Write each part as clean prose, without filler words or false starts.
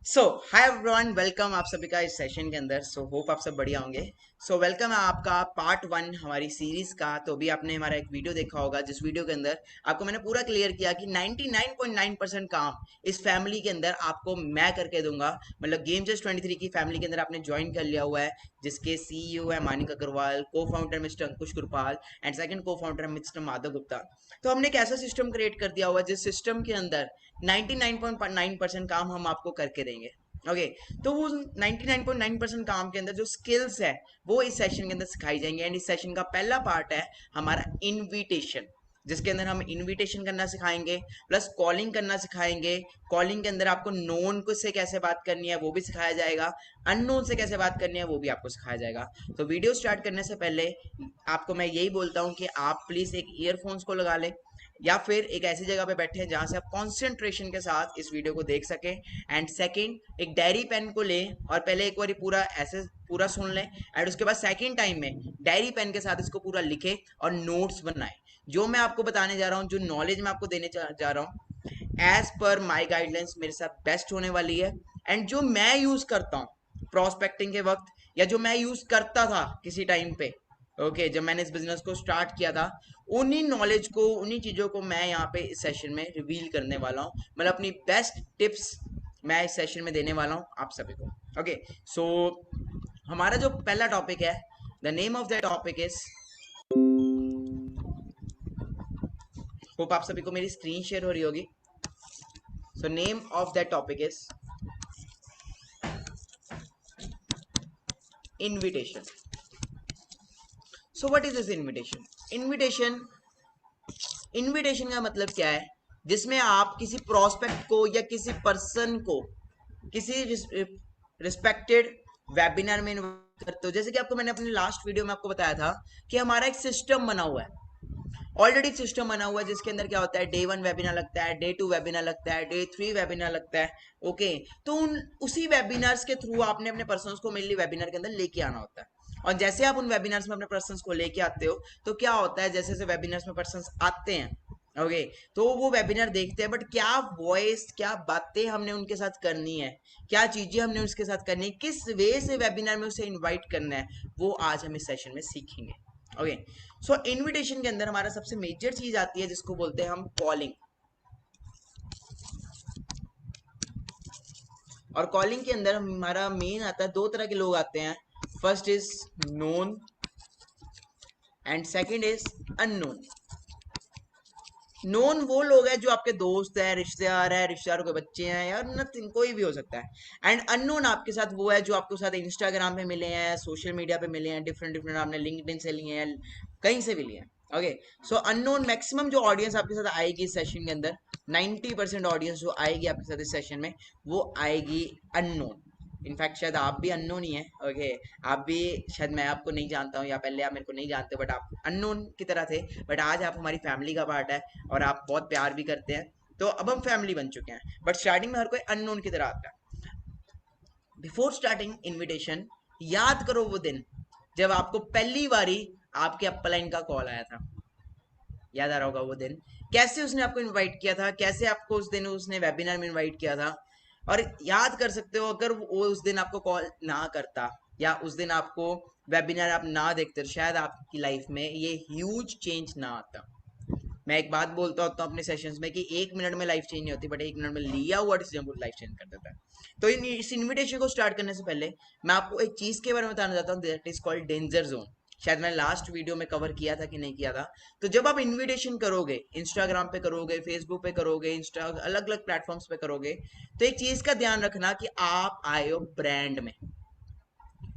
सो hi everyone, welcome आप सभी का इस सेशन के अंदर। होप आप सब बढ़िया होंगे। वेलकम है आपका पार्ट 1 हमारी सीरीज का। तो अभी आपने हमारा एक वीडियो देखा होगा, जिस वीडियो के अंदर आपको मैंने पूरा क्लियर किया कि 99.9% काम इस फैमिली के अंदर आपको मैं करके दूंगा। मतलब गेम जस्ट 23 की फैमिली के अंदर आपने ज्वाइन कर लिया हुआ है, जिसके सीईओ है मानिक अग्रवाल, को founder mister Ankush Kripal and second को फाउंडर मिस्टर माधव गुप्ता। तो हमने एक ऐसा सिस्टम क्रिएट कर दिया हुआ है जिस सिस्टम के अंदर 99.9% काम हम आपको करके देंगे। ओके, तो वो 99.9% काम के अंदर जो स्किल्स है वो इस सेशन के अंदर सिखाई जाएंगे। एंड इस सेशन का पहला पार्ट है हमारा इनविटेशन, जिसके अंदर हम इनविटेशन करना सिखाएंगे, प्लस कॉलिंग करना सिखाएंगे। कॉलिंग के अंदर आपको नोन को से कैसे बात करनी है वो भी सिखाया जाएगा, अननोन से कैसे बात करनी है वो भी आपको सिखाया जाएगा। तो वीडियो स्टार्ट करने से पहले आपको मैं यही बोलता हूँ कि आप प्लीज एक ईयरफोन्स को लगा लें, या फिर एक ऐसी जगह पे बैठे हैं जहां से आप कंसंट्रेशन के साथ इस वीडियो को देख सकें। एंड सेकंड, एक डायरी पेन को लें और पहले एक बार पूरा ऐसे पूरा सुन लें, एंड उसके बाद सेकंड टाइम में डायरी पेन के साथ इसको पूरा लिखें और नोट्स बनाएं। जो मैं आपको बताने जा रहा हूँ, जो नॉलेज मैं आपको देने जा रहा हूँ, एज पर माई गाइडलाइंस मेरे साथ बेस्ट होने वाली है। एंड जो मैं यूज करता हूँ प्रोस्पेक्टिंग के वक्त, या जो मैं यूज करता था किसी टाइम पे, ओके, जब मैंने इस बिजनेस को स्टार्ट किया था, उन्हीं नॉलेज को, उन्हीं चीज़ों को मैं यहाँ पे इस सेशन में रिवील करने वाला हूँ। मतलब अपनी बेस्ट टिप्स मैं इस सेशन में देने वाला हूँ आप सभी को। ओके, सो हमारा जो पहला टॉपिक है, the name of the topic is, hope आप सभी को मेरी स्क्रीन शेयर हो रही होगी। So name of the topic is invitation. So what is this invitation? Invitation invitation का मतलब क्या है? जिसमें आप किसी प्रोस्पेक्ट को या किसी पर्सन को किसी रिस्पेक्टेड वेबिनार में इन्वाइट करते हो। जैसे कि आपको मैंने अपने लास्ट वीडियो में आपको बताया था कि हमारा एक सिस्टम बना हुआ है, ऑलरेडी सिस्टम बना हुआ है, जिसके अंदर क्या होता है, डे 1 वेबिनार लगता है, डे 2 वेबिनार लगता है, डे 3 वेबिनार लगता है। ओके, तो उसी वेबिनार्स के थ्रू आपने अपने पर्सनस को मेनली वेबिनार के अंदर लेके आना होता है। और जैसे आप उन वेबिनार्स में अपने पर्सनस को लेके आते हो, तो क्या होता है, जैसे जैसे वेबिनार्स में पर्सनस आते हैं, ओके, तो वो वेबिनार देखते हैं, बट क्या वॉइस, क्या बातें हमने उनके साथ करनी है, क्या चीजें हमने उसके साथ करनी है, किस वे से वेबिनार में उसे इनवाइट करना है, वो आज हम इस सेशन में सीखेंगे। ओके, सो इनविटेशन के अंदर हमारा सबसे मेजर चीज आती है जिसको बोलते हैं हम कॉलिंग। और कॉलिंग के अंदर हमारा मेन आता है, दो तरह के लोग आते हैं। First is known and second is unknown. Known वो लोग हैं जो आपके दोस्त है, रिश्तेदार है, रिश्तेदारों के बच्चे हैं, या नथिंग, कोई भी हो सकता है। एंड अननोन आपके साथ वो है जो आपके साथ इंस्टाग्राम पे मिले हैं, सोशल मीडिया पे मिले हैं, डिफरेंट डिफरेंट, आपने लिंक्डइन से लिए हैं, कहीं से भी लिए हैं। ओके, सो अननोन, मैक्सिमम जो ऑडियंस आपके साथ आएगी इस सेशन के अंदर, 90% ऑडियंस जो आएगी आपके साथ इस सेशन में, वो आएगी अननोन। इनफैक्ट शायद आप भी अननोन ही है। ओके, आप भी, शायद मैं आपको नहीं जानता हूँ, या पहले आप मेरे को नहीं जानते, बट आप अननोन की तरह थे, बट आज आप हमारी फैमिली का पार्ट है और आप बहुत प्यार भी करते हैं। तो अब हम फैमिली बन चुके हैं, बट स्टार्टिंग में हर कोई अननोन की तरह आता है। बिफोर स्टार्टिंग इनविटेशन, याद करो वो दिन जब आपको पहली बारी आपके अपलाइन का कॉल आया था। याद आ रहा होगा वो दिन, कैसे उसने आपको इनवाइट किया था, कैसे आपको उस दिन उसने वेबिनार में इनवाइट किया था। और याद कर सकते हो, अगर वो उस दिन आपको कॉल ना करता, या उस दिन आपको वेबिनार आप ना देखते, तो शायद आपकी लाइफ में ये ह्यूज चेंज ना आता। मैं एक बात बोलता होता हूँ अपने सेशंस में कि 1 मिनट में लाइफ चेंज नहीं होती, बट 1 मिनट में लिया हुआ डिसीजन लाइफ चेंज कर देता है। तो इस इन्विटेशन को स्टार्ट करने से पहले मैं आपको एक चीज के बारे में बताना चाहता हूँ, that is called danger zone. शायद मैंने लास्ट वीडियो में कवर किया था कि नहीं किया था। तो जब आप इनविटेशन करोगे, इंस्टाग्राम पे करोगे, फेसबुक पे करोगे, इंस्टा अलग अलग प्लेटफॉर्म्स पे करोगे, तो एक चीज का ध्यान रखना कि आप आए हो ब्रांड में,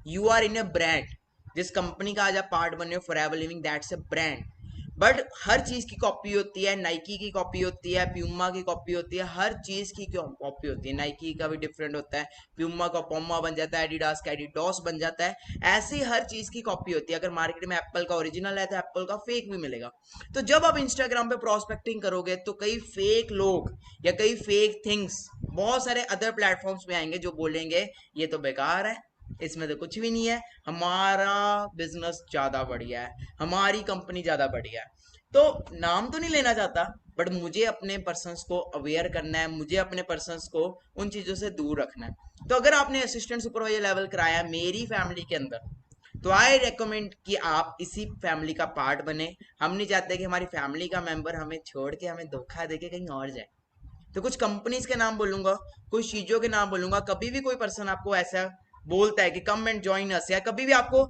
you are in a brand. जिस कंपनी का आज आप पार्ट बन रहे हो, forever living, that's a brand. But हर चीज की कॉपी होती है, नाइकी की कॉपी होती है, प्यूमा की कॉपी होती है, हर चीज की कॉपी होती है। नाइकी का भी डिफरेंट होता है, प्यूमा का पोमा बन जाता है, एडिडास का एडिडॉस बन जाता है। ऐसे ही हर चीज की कॉपी होती है। अगर मार्केट में एप्पल का ओरिजिनल है तो एप्पल का फेक भी मिलेगा। तो जब आप इंस्टाग्राम पे प्रोस्पेक्टिंग करोगे, तो कई फेक लोग या कई फेक थिंग्स बहुत सारे अदर प्लेटफॉर्म्स में आएंगे जो बोलेंगे ये तो बेकार है, इसमें तो कुछ भी नहीं है, हमारा बिजनेस ज्यादा बढ़िया है, हमारी कंपनी ज्यादा बढ़िया है। तो नाम तो नहीं लेना चाहता, बट मुझे अपने पर्सन्स को अवेयर करना है, मुझे अपने पर्सन्स को उन चीजों से दूर रखना है। तो अगर आपने असिस्टेंट सुपरवाइजर लेवल कराया मेरी फैमिली के अंदर, तो आई रेकमेंड कि आप इसी फैमिली का पार्ट बने। हम नहीं चाहते कि हमारी फैमिली का मेंबर हमें छोड़ के, हमें धोखा देके कहीं और जाए। तो कुछ कंपनीज के नाम बोलूंगा, कुछ चीजों के नाम बोलूंगा। कभी भी कोई पर्सन आपको ऐसा बोलता है कि कम एंड ज्वाइन अस, या कभी भी आपको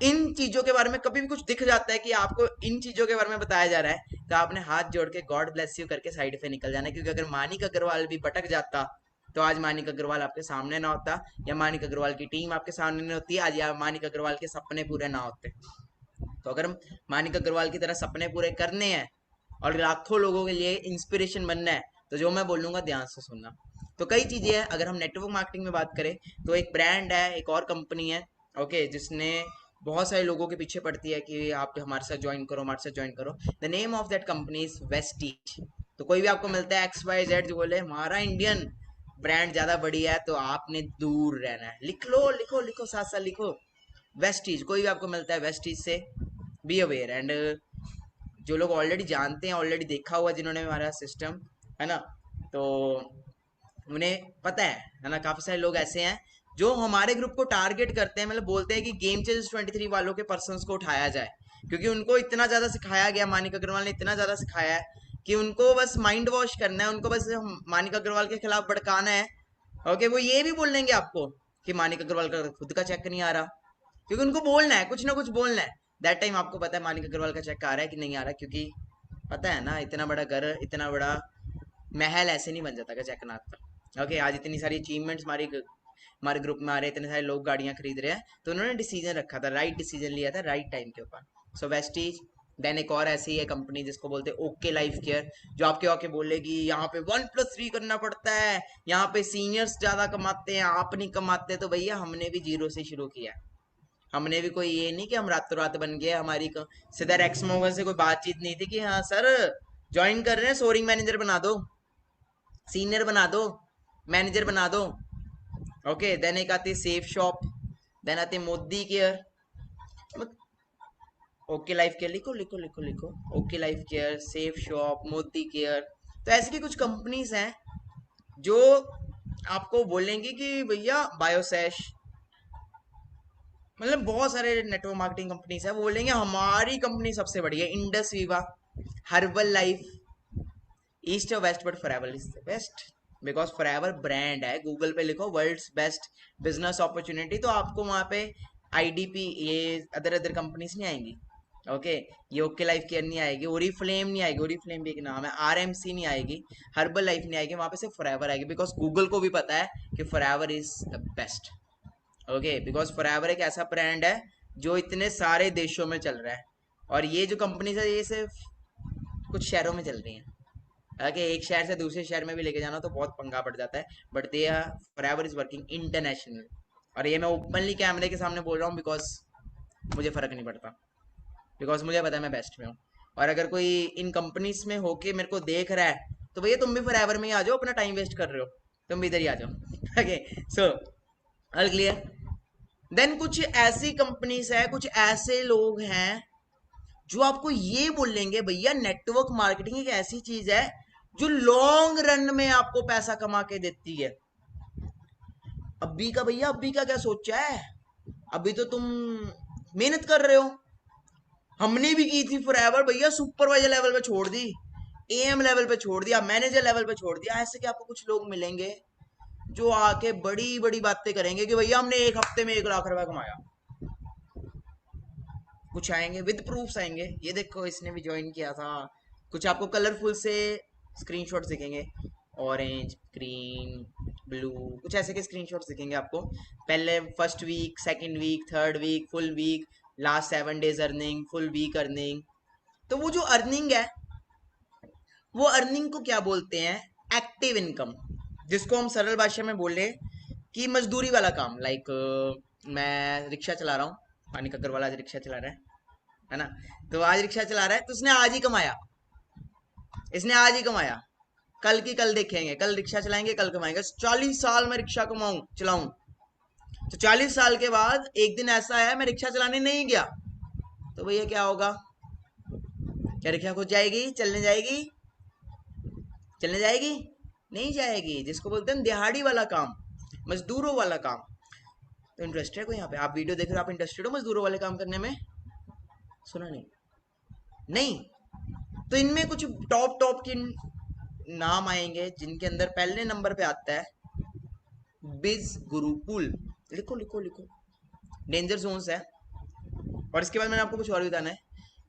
इन चीजों के बारे में कभी भी कुछ दिख जाता है कि आपको इन चीजों के बारे में बताया जा रहा है, तो आपने हाथ जोड़ के गॉड ब्लेस यू करके साइड पे निकल जाना है। क्योंकि अगर मानिक अग्रवाल भी भटक जाता तो आज मानिक अग्रवाल आपके सामने ना होता, या मानिक अग्रवाल की टीम आपके सामने नहीं होती आज, या मानिक अग्रवाल के सपने पूरे ना होते। तो अगर मानिक अग्रवाल की तरह सपने पूरे करने हैं और लाखों लोगों के लिए इंस्पिरेशन बनना है, तो जो मैं बोलूंगा ध्यान से सुनना। तो कई चीजें हैं। अगर हम नेटवर्क मार्केटिंग में बात करें, तो एक ब्रांड है, एक और कंपनी है, ओके, जिसने बहुत सारे लोगों के पीछे पड़ती है कि आप हमारे साथ ज्वाइन करो, हमारे साथ ज्वाइन करो। The name of that company is Vestige. तो कोई भी आपको मिलता है XYZ जो बोले हमारा इंडियन ब्रांड ज्यादा बढ़िया है, तो आपने दूर रहना है। लिख लो, लिखो लिखो, साथ साथ लिखो, वेस्टीज। कोई भी आपको मिलता है वेस्टीज से बी अवेयर। एंड जो लोग ऑलरेडी जानते हैं, ऑलरेडी देखा हुआ जिन्होंने हमारा सिस्टम, है ना, तो उन्हें पता है ना। काफी सारे लोग ऐसे हैं जो हमारे ग्रुप को टारगेट करते हैं, मतलब बोलते हैं कि गेम चेंजर्स 23 वालों के पर्सन्स को उठाया जाए, क्योंकि उनको इतना ज्यादा सिखाया गया, मानिक अग्रवाल ने इतना ज्यादा सिखाया है कि उनको बस माइंड वॉश करना है, उनको बस मानिक अग्रवाल के खिलाफ भड़काना है। ओके, वो ये भी बोल लेंगे आपको कि मानिक अग्रवाल का खुद का चेक नहीं आ रहा, क्योंकि उनको बोलना है, कुछ ना कुछ बोलना है। दैट टाइम आपको पता है मानिक अग्रवाल का चेक आ रहा है कि नहीं आ रहा, क्योंकि पता है ना, इतना बड़ा घर, इतना बड़ा महल ऐसे नहीं बन जाता का चेकनाथ का। ओके, आज इतनी सारी अचीवमेंट्स हमारी हमारे ग्रुप में आ रहे हैं, इतने सारे लोग गाड़ियां खरीद रहे हैं, तो उन्होंने डिसीजन रखा था, राइट डिसीजन लिया था राइट टाइम के ऊपर। सो वेस्टीज। देन एक और ऐसी है कंपनी जिसको बोलते हैं ओके लाइफ केयर, जो आपके आके बोलेगी यहाँ पे 1+3 करना पड़ता है, यहाँ पे सीनियर्स ज्यादा कमाते हैं, आप नहीं कमाते। तो भैया हमने भी जीरो से शुरू किया। हमने भी कोई ये नहीं कि हम रातों रात बन गए। हमारी सीधा एक्स मोगन से कोई बातचीत नहीं थी कि हाँ सर ज्वाइन कर रहे हैं, सोरिंग मैनेजर बना दो, सीनियर बना दो, मैनेजर बना दो। ओके, देन एक आती है सेफ शॉप, देन आती है Modi care. Okay life care, लिखो लिखो लिखो लिखो, okay life care, safe shop, Modi care. तो ऐसी की कुछ कंपनीज हैं जो आपको बोलेंगे कि भैया बायोसैश, मतलब बहुत सारे नेटवर्क मार्केटिंग कंपनीज है, वो बोलेंगे हमारी कंपनी सबसे बढ़िया। Indus Viva, herbal life, east और west, but forever is the best, because forever brand है। गूगल पे लिखो वर्ल्ड्स बेस्ट बिजनेस अपॉर्चुनिटी, तो आपको वहां पे IDP, ये अदर अदर कंपनीज नहीं आएंगी। ओके, ये ओके लाइफ केयर नहीं आएगी, ओरीफ्लेम नहीं आएगी, ओरीफ्लेम भी एक नाम है, RMC नहीं आएगी, हर्बल लाइफ नहीं आएगी, वहां पे सिर्फ फॉरएवर आएगी। बिकॉज गूगल को भी पता है कि forever is the best. Okay, because forever एक ऐसा ब्रांड है जो इतने सारे देशों में चल रहा है, और ये जो कंपनीज है ये सिर्फ कुछ शहरों में चल रही हैं। ओके, एक शहर से दूसरे शहर में भी लेके जाना तो बहुत पंगा पड़ जाता है, but they are forever is working international. और ये मैं ओपनली कैमरे के सामने बोल रहा हूँ, बिकॉज मुझे फर्क नहीं पड़ता, बिकॉज मुझे पता है मैं बेस्ट में हूँ। और अगर कोई इन कंपनीज में होके मेरे को देख रहा है, तो भैया तुम भी फॉरएवर में ही आ जाओ, अपना टाइम वेस्ट कर रहे हो, तुम भी इधर ही आ जाओ। Okay, so all clear. Then कुछ ऐसी कंपनीज है, कुछ ऐसे लोग हैं जो आपको ये बोलेंगे भैया नेटवर्क मार्केटिंग एक ऐसी चीज है जो लॉन्ग रन में आपको पैसा कमा के देती है। अभी का भैया, अभी का क्या सोचा है, अभी तो तुम मेहनत कर रहे हो। हमने भी की थी फॉरएवर भैया, सुपरवाइजर लेवल पे छोड़ दी, AM लेवल पे छोड़ दिया, मैनेजर लेवल पे छोड़ दिया। ऐसे कि आपको कुछ लोग मिलेंगे जो आके बड़ी बड़ी बातें करेंगे कि भैया हमने एक हफ्ते में 1 लाख रुपया कमाया। कुछ आएंगे विद प्रूफ्स आएंगे, ये देखो इसने भी ज्वाइन किया था। कुछ आपको कलरफुल से स्क्रीनशॉट्स दिखेंगे, ऑरेंज, ग्रीन, ब्लू, कुछ ऐसे के स्क्रीनशॉट्स दिखेंगे आपको। पहले first week, second week, third week, full week, last 7 days earning, full week earning. तो वो जो अर्निंग है, वो अर्निंग को क्या बोलते हैं, एक्टिव इनकम, जिसको हम सरल भाषा में बोले कि मजदूरी वाला काम। लाइक मैं रिक्शा चला रहा हूँ, मानिक अग्रवाल आज रिक्शा चला रहा है ना, तो आज रिक्शा चला रहा है, तो उसने आज ही कमाया, इसने आज ही कमाया, कल की कल देखेंगे, कल रिक्शा चलाएंगे, कल कमाएंगे। 40 साल में रिक्शा कमाऊं चलाऊं, तो 40 साल के बाद एक दिन ऐसा है मैं रिक्शा चलाने नहीं गया, तो भैया क्या होगा, क्या रिक्शा खुद जाएगी? चलने जाएगी? चलने जाएगी? नहीं जाएगी। जिसको बोलते हैं दिहाड़ी वाला काम, मजदूरों वाला काम। तो इंटरेस्टेड है कोई यहाँ पे? आप वीडियो देख रहे हो, आप इंटरेस्टेड हो मजदूरों वाले काम करने में? सुना नहीं? नहीं। तो इनमें कुछ टॉप टॉप के नाम आएंगे जिनके अंदर पहले नंबर पे आता है बिज गुरुकुल। लिखो लिखो लिखो। डेंजर जोन्स है। और इसके बाद मैंने आपको कुछ और भी बताना है।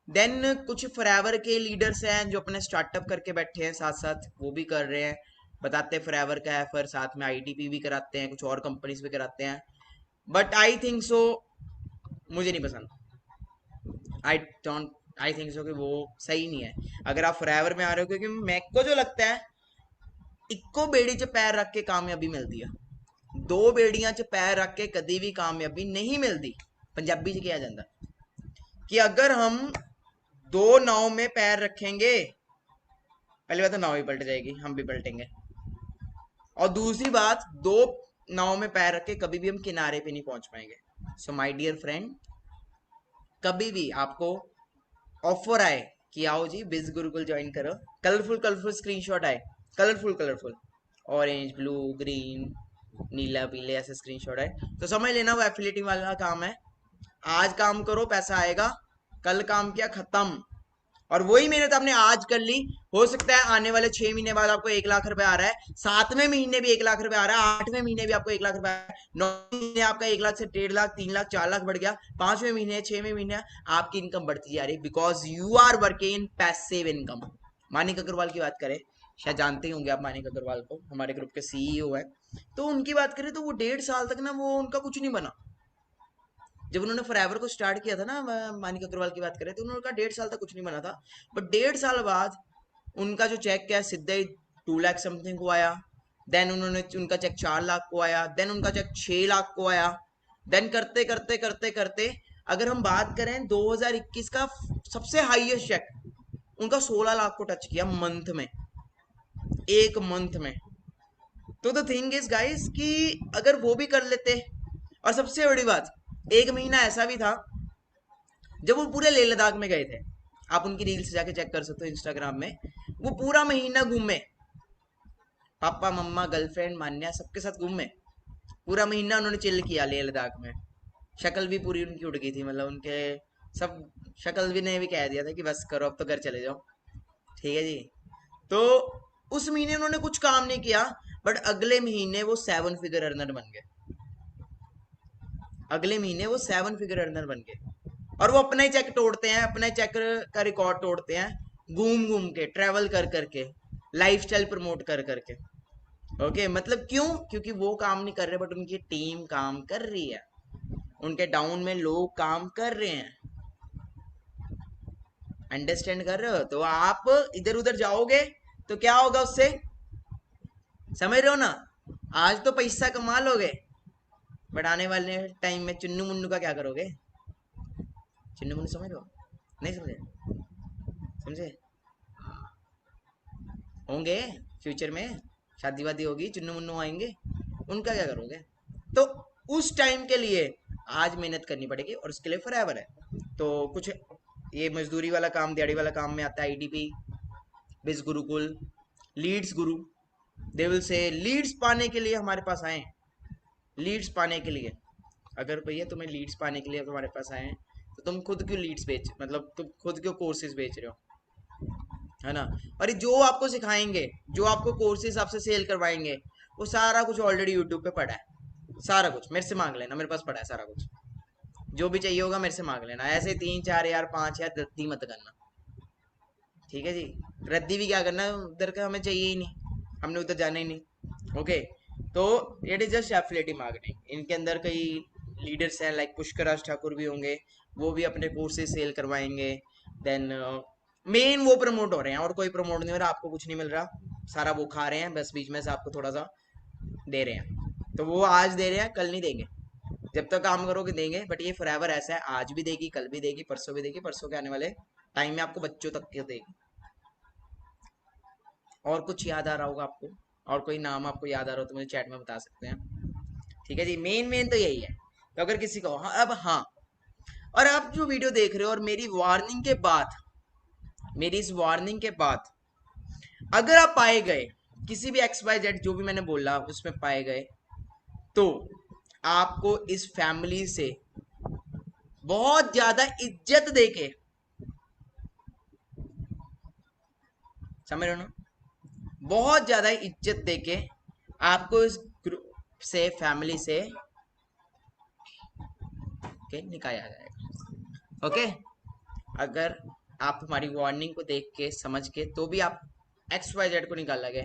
देन कुछ फॉरएवर के लीडर्स हैं जो अपने स्टार्टअप करके बैठे हैं, साथ साथ वो भी कर रहे हैं, बताते हैं फॉरएवर का है, फिर साथ में आईटीपी भी कराते हैं, कुछ और कंपनीज भी कराते हैं। बट आई थिंक सो, मुझे नहीं पसंद। आई थिंक सो कि वो सही नहीं है अगर आप फॉरएवर में आ रहे हो, क्योंकि मेरे को जो लगता है इक्को बेड़ी च पैर रख के कामयाबी मिलती है। दो बेड़ियां च पैर रख के कभी भी कामयाबी नहीं मिलती। पंजाबी च किया जाता कि अगर हम दो नाव में पैर रखेंगे, पहली बात तो नाव भी पलट जाएगी, हम भी पलटेंगे। और दूसरी बात, दो नाव में पैर रख के कभी भी हम किनारे पे नहीं पहुंच पाएंगे। सो माय डियर फ्रेंड, कभी भी आपको ऑफर आए कि आओ जी बिज गुरुकुल ज्वाइन करो, कलरफुल कलरफुल स्क्रीनशॉट आए, colourful colourful, orange blue green नीला पीले ऐसे स्क्रीनशॉट आए, तो समझ लेना वो एफिलिएटिंग वाला काम है। आज काम करो पैसा आएगा, कल काम किया खत्म। और वही मेहनत आपने आज कर ली, हो सकता है आने वाले 6 महीने बाद आपको 1 लाख रुपए आ रहा है, 7वें महीने भी 1 लाख रुपए आ रहा है, 8वें महीने भी आपको 1 लाख रुपए आ रहा है, 9वें महीने आपका 1 लाख से 1.5 लाख 3 लाख 4 लाख बढ़ गया, 5वें महीने 6वें महीने आपकी इनकम बढ़ती जा रही है, because you are working in passive income. Manik Agarwal की बात करें, शायद जानते ही होंगे आप मानिक अग्रवाल को, हमारे ग्रुप के सीईओ है। तो उनकी बात करें तो वो 1.5 साल तक ना वो उनका कुछ नहीं बना। जब उन्होंने फॉरएवर को स्टार्ट किया था ना, मानिक अग्रवाल की बात करें तो उन्होंने कहा 1.5 साल तक कुछ नहीं बना था, बट 1.5 साल बाद उनका जो चेक क्या सीधे ही 2 लाख समथिंग को आया। देन उन्होंने उनका चेक 4 लाख को आया, देन उनका चेक 6 लाख को आया। देन करते करते करते करते अगर हम बात करें 2021 का सबसे हाईएस्ट चेक उनका 16 लाख को टच किया मंथ में, एक मंथ में। तो द थिंग इज गाइस कि अगर वो भी कर लेते, और सबसे बड़ी बात, एक महीना ऐसा भी था जब वो पूरे लेह लद्दाख में गए थे, आप उनकी रील्स जाके चेक कर सकते हो इंस्टाग्राम में, वो पूरा महीना घूमे, पापा मम्मा गर्लफ्रेंड मान्या सबके साथ घूमे, पूरा महीना उन्होंने चिल किया लेह लद्दाख में। शक्ल भी पूरी उनकी उड़ गई थी, मतलब उनके सब शक्ल भी ने भी कह दिया था कि बस करो अब तो घर चले जाओ, ठीक है जी। तो उस महीने उन्होंने कुछ काम नहीं किया, बट अगले महीने वो 7 फिगर अर्नर बन गए, अगले महीने वो 7 फिगर अर्नर बन गए। और वो अपना ही चेक तोड़ते हैं, अपना ही चेक का रिकॉर्ड तोड़ते हैं, घूम घूम के, ट्रेवल कर करके, लाइफस्टाइल प्रमोट कर करके। ओके, मतलब क्यों? क्योंकि वो काम नहीं कर रहे बट उनकी टीम काम कर रही है, उनके डाउन में लोग काम कर रहे हैं। अंडरस्टैंड कर रहे हो? तो आप इधर उधर जाओगे तो क्या होगा उससे, समझ रहे हो ना? आज तो पैसा कमा लोगे, बट आने वाले टाइम में चुन्नू मुन्नू का क्या करोगे? चुन्नू मुन्नू समझ रहे हो? नहीं समझे? समझे? होंगे फ्यूचर में, शादी वादी होगी, चुन्नू मुन्नू आएंगे, उनका क्या करोगे? तो उस टाइम के लिए आज मेहनत करनी पड़ेगी, और उसके लिए फॉरएवर है। तो कुछ ये मजदूरी वाला काम, दिहाड़ी वाला काम में आता है आईडीपी, बिज Gurukul, Leeds Guru. They will say Leeds पाने के लिए हमारे पास आए, लीड्स पाने के लिए। अगर भैया तुम्हें लीड्स पाने के लिए तुम्हारे पास आए हैं, तो तुम खुद क्यों लीड्स बेच, मतलब तुम खुद क्यों कोर्सेज बेच रहे हो, है ना? और जो आपको सिखाएंगे, जो आपको कोर्सेज आपसे सेल करवाएंगे, वो सारा कुछ ऑलरेडी यूट्यूब पे पड़ा है, सारा कुछ मेरे से मांग लेना, मेरे पास पड़ा है सारा कुछ, जो भी चाहिए होगा मेरे से मांग लेना। ऐसे 3 4 यार 5 यार रद्दी मत करना, ठीक है जी? रद्दी भी क्या करना, उधर का हमें चाहिए ही नहीं, हमने उधर जाना ही नहीं। ओके, तो इट इज जस्ट एफिलिएटिव मार्केटिंग। इनके अंदर कई लीडर्स हैं, लाइक पुष्कर राज ठाकुर भी होंगे, वो भी अपने कोर्सेज सेल करवाएंगे। देन मेन वो प्रमोट हो रहे हैं, और कोई प्रमोट नहीं हो रहा, आपको कुछ नहीं मिल रहा, सारा वो खा रहे हैं, बस बीच में से आपको थोड़ा सा दे रहे हैं। तो वो आज दे रहे हैं, कल नहीं देंगे, जब तक काम करोगे देंगे। बट ये फॉरएवर ऐसा है, आज भी देगी, कल भी देगी, परसों भी देगी, परसों के आने वाले टाइम में आपको बच्चों तक के देगी। और कुछ याद आ रहा होगा आपको, और कोई नाम आपको याद आ रहा हो तो मुझे चैट में बता सकते हैं, ठीक है जी? मेन मेन तो यही है। तो अगर किसी को हाँ, अब हाँ, और आप जो वीडियो देख रहे हो और मेरी वार्निंग के बाद मेरी इस वार्निंग के बाद अगर आप पाए गए किसी भी XYZ जो भी मैंने बोला उसमें पाए गए, तो आपको इस फैमिली से बहुत ज्यादा इज्जत देके, समझ रहे हो ना, बहुत ज्यादा इज्जत देके आपको इस ग्रुप से, फैमिली से के निकाला जाएगा। ओके, अगर आप हमारी वार्निंग को देख के समझ के तो भी आप XYZ को निकाला गया,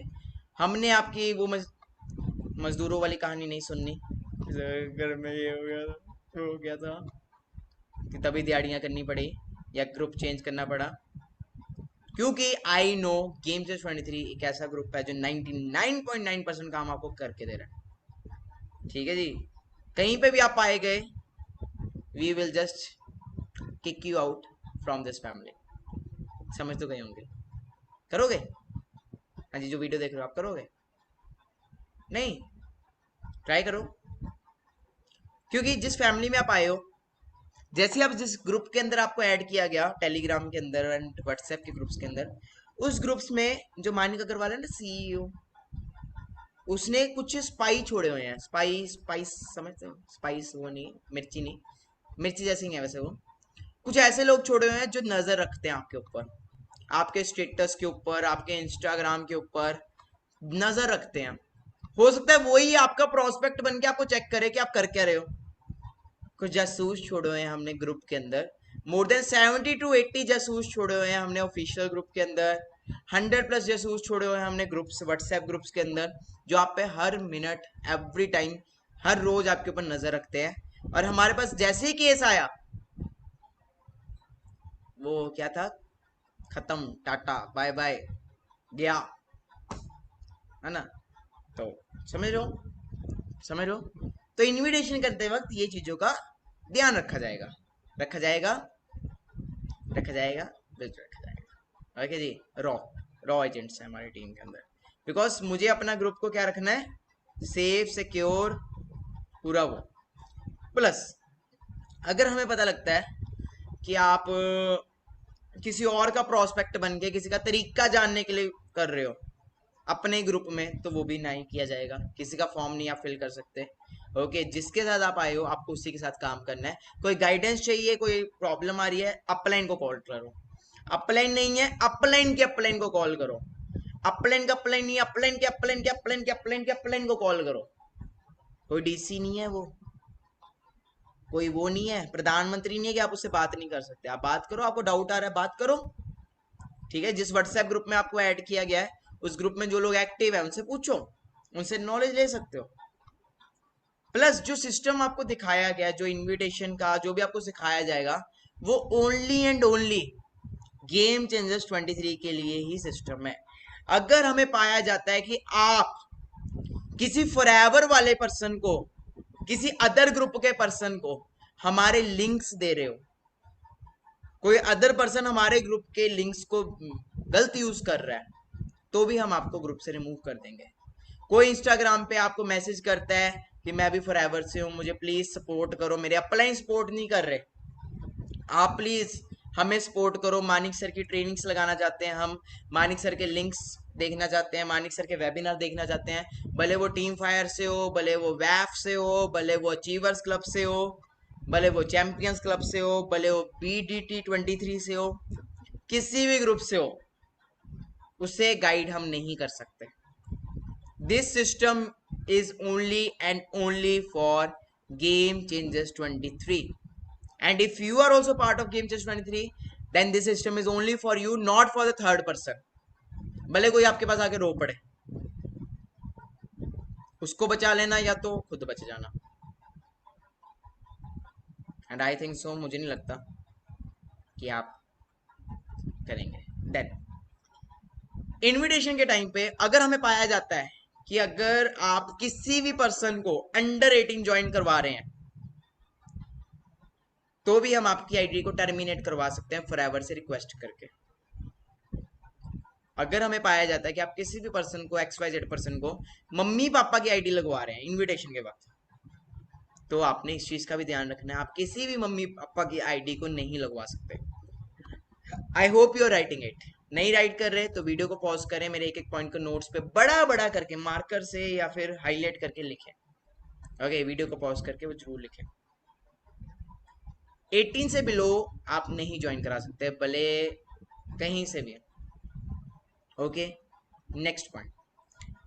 हमने आपकी वो मजदूरों वाली कहानी नहीं सुननी, घर में ये हो गया था, वो हो गया था, कि तभी दिहाड़ियाँ करनी पड़ी या ग्रुप चेंज करना पड़ा। क्योंकि आई नो गेम चेस 23 एक ऐसा ग्रुप है जो 99.9% काम आपको करके दे रहा है। ठीक है जी, कहीं पे भी आप पाए गए, we will just kick you out from this family. समझ तो गए होंगे, करोगे? हाँ जी, जो वीडियो देख रहे हो आप करोगे? नहीं, ट्राई करो, क्योंकि जिस फैमिली में आप आए हो, जैसे आप जिस ग्रुप के अंदर आपको ऐड किया गया, टेलीग्राम के अंदर एंड व्हाट्सएप के ग्रुप्स के अंदर, उस ग्रुप्स में जो मानिक अग्रवाल है ना, CEO, उसने कुछ स्पाई छोड़े हुए हैं। स्पाइस समझते हो? स्पाइस वो नहीं, मिर्ची नहीं, मिर्ची जैसी नहीं है वैसे वो, कुछ ऐसे लोग छोड़े हुए हैं जो नजर रखते हैं आपके ऊपर, आपके स्टेटस के ऊपर, आपके इंस्टाग्राम के ऊपर नजर रखते हैं। हो सकता है वही आपका प्रोस्पेक्ट बन के आपको चेक करे कि आप कर क्या रहे हो। कुछ जासूस छोड़े हुए हैं हमने ग्रुप के अंदर, मोर देन 70 to 80 जासूस छोड़े हुए हैं हमने ऑफिशियल ग्रुप के अंदर, 100+ जासूस छोड़े हुए हैं हमने ग्रुप्स, व्हाट्सएप ग्रुप्स के अंदर, जो आप पे हर मिनट, एवरी टाइम, हर रोज आपके ऊपर नजर रखते हैं। और हमारे पास जैसे ही केस आया, वो क्या था, खत्म, टाटा बाय बाय, गया, है ना? तो समझ लो, समझ लो। तो इनविटेशन करते वक्त ये चीजों का ध्यान रखा जाएगा, रखा जाएगा, रखा जाएगा, बिल्कुल रखा जाएगा। ओके जी, रॉ रॉ एजेंट्स है हमारी टीम के अंदर, बिकॉज मुझे अपना ग्रुप को क्या रखना है, सेफ, सिक्योर, पूरा वो। प्लस अगर हमें पता लगता है कि आप किसी और का प्रोस्पेक्ट बन के किसी का तरीका जानने के लिए कर रहे हो अपने ग्रुप में, तो वो भी नहीं किया जाएगा। किसी का फॉर्म नहीं आप फिल कर सकते। ओके, जिसके साथ आप आए हो आपको उसी के साथ काम करना है। कोई गाइडेंस चाहिए, कोई प्रॉब्लम आ रही है, अपलाइन को कॉल करो। अपलाइन नहीं है, अपलाइन के अपलाइन को कॉल करो। अपलाइन का अपलाइन नहीं, अपलाइन के अपलाइन के अपलाइन के अपलाइन के अपलाइन को कॉल करो। कोई DC नहीं है वो, कोई वो नहीं है, प्रधानमंत्री नहीं है कि आप उससे बात नहीं कर सकते। आप बात करो, आपको डाउट आ रहा है बात करो। ठीक है, जिस व्हाट्सएप ग्रुप में आपको ऐड किया गया है, उस ग्रुप में जो लोग एक्टिव है उनसे पूछो, उनसे नॉलेज ले सकते हो। प्लस जो सिस्टम आपको दिखाया गया, जो इनविटेशन का जो भी आपको सिखाया जाएगा, वो only and only game changers 23 के लिए ही सिस्टम है। अगर हमें पाया जाता है कि आप किसी फॉरएवर वाले पर्सन को, किसी अदर ग्रुप के पर्सन को हमारे लिंक्स दे रहे हो, कोई अदर पर्सन हमारे ग्रुप के लिंक्स को गलत यूज कर रहा है, तो भी हम आपको ग्रुप से रिमूव कर देंगे। कोई इंस्टाग्राम पे आपको मैसेज करता है कि मैं भी फॉरएवर से हूं, मुझे प्लीज सपोर्ट करो, मेरे अपलाइन सपोर्ट नहीं कर रहे, आप प्लीज हमें सपोर्ट करो, मानिक सर की ट्रेनिंग्स लगाना चाहते हैं हम, मानिक सर के लिंक्स देखना चाहते हैं, मानिक सर के वेबिनार देखना चाहते हैं, भले वो टीम फायर से हो, भले वो वैफ से हो, भले वो अचीवर्स क्लब से हो, भले वो चैंपियंस क्लब से हो, भले वो BDT 23 से हो, किसी भी ग्रुप से हो, उसे गाइड हम नहीं कर सकते। This system is only and only for Game Changers 23, and if you are also part of Game Changers 23, then this system is only for you, not for the third person। भले कोई आपके पास आके रो पड़े, उसको बचा लेना या तो खुद बच जाना। एंड आई थिंक सो, मुझे नहीं लगता कि आप करेंगे। देन इनविटेशन के टाइम पे अगर हमें पाया जाता है कि अगर आप किसी भी पर्सन को अंडर 18 ज्वाइन करवा रहे हैं, तो भी हम आपकी आईडी को टर्मिनेट करवा सकते हैं फॉरएवर से रिक्वेस्ट करके। अगर हमें पाया जाता है कि आप किसी भी पर्सन को, XYZ पर्सन को मम्मी पापा की आईडी लगवा रहे हैं इनविटेशन के बाद, तो आपने इस चीज का भी ध्यान रखना है, आप किसी भी मम्मी पापा की आईडी को नहीं लगवा सकते। I hope you are writing it. नहीं राइट कर रहे तो वीडियो को पॉज करें, मेरे एक एक पॉइंट को नोट्स पे बड़ा बड़ा करके मार्कर से या फिर हाईलाइट करके लिखें। ओके, वीडियो को पॉज करके वो जरूर लिखें। 18 से बिलो आप नहीं ज्वाइन करा सकते, भले कहीं से भी। ओके, नेक्स्ट पॉइंट,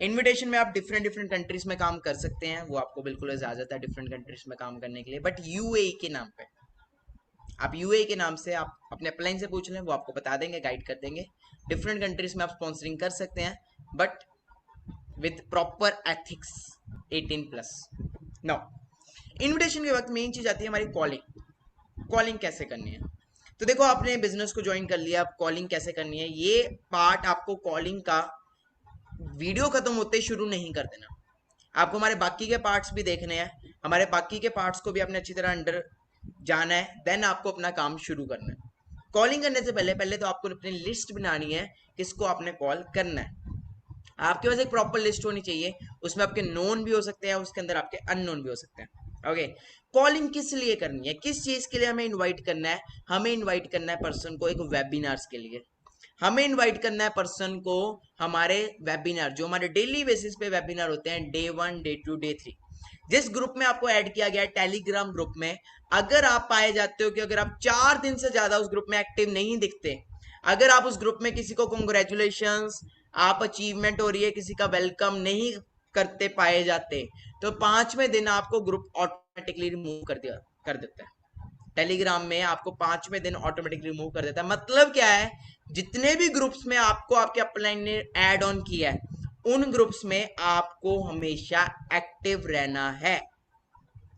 इनविटेशन में आप डिफरेंट डिफरेंट कंट्रीज में काम कर सकते हैं, वो आपको बिल्कुल इजाजत है डिफरेंट कंट्रीज में काम करने के लिए, बट यूएई के नाम पे। आप यूएई के नाम से आप अपने अपलाइन से पूछ लें, वो आपको बता देंगे, गाइड कर देंगे। डिफरेंट कंट्रीज में आप स्पॉन्सरिंग कर सकते हैं, but with proper ethics, 18+। Now invitation के वक्त मेन चीज आती है हमारी कॉलिंग। कॉलिंग कैसे करनी है? तो देखो, आपने बिजनेस को ज्वाइन कर लिया, अब कॉलिंग कैसे करनी है, ये पार्ट आपको कॉलिंग का वीडियो खत्म होते ही शुरू नहीं कर देना। आपको हमारे बाकी के पार्ट्स भी देखने हैं, हमारे बाकी के पार्ट्स को भी आपने अच्छी तरह अंडर जाना है, देन आपको अपना काम शुरू करना है। कॉलिंग करने से पहले पहले तो आपको अपनी लिस्ट बनानी है किसको आपने कॉल करना है। आपके पास एक प्रॉपर लिस्ट होनी चाहिए, उसमें आपके नोन भी हो सकते हैं, उसके अंदर आपके अननोन भी हो सकते हैं। ओके, कॉलिंग किस लिए करनी है, किस चीज के लिए हमें इनवाइट करना है? हमें इनवाइट करना है पर्सन को एक वेबिनार्स के लिए। हमें इनवाइट करना है पर्सन को हमारे वेबिनार, जो हमारे डेली बेसिस पे वेबिनार होते हैं, डे 1, डे 2, डे 3। जिस ग्रुप में आपको ऐड किया गया है, टेलीग्राम ग्रुप में, अगर आप पाए जाते हो कि अगर आप 4 दिन से ज्यादा उस ग्रुप में एक्टिव नहीं दिखते, अगर आप उस ग्रुप में किसी को कॉन्ग्रेचुलेशंस, आप अचीवमेंट हो रही है किसी का वेलकम नहीं करते पाए जाते, तो 5वें दिन आपको ग्रुप ऑटोमेटिकली रिमूव कर देता है। टेलीग्राम में आपको 5वें दिन ऑटोमेटिकली रिमूव कर देता है। मतलब क्या है, जितने भी ग्रुप्स में आपको आपके अपलाइन ने ऐड ऑन किया है, उन ग्रुप्स में आपको हमेशा एक्टिव रहना है,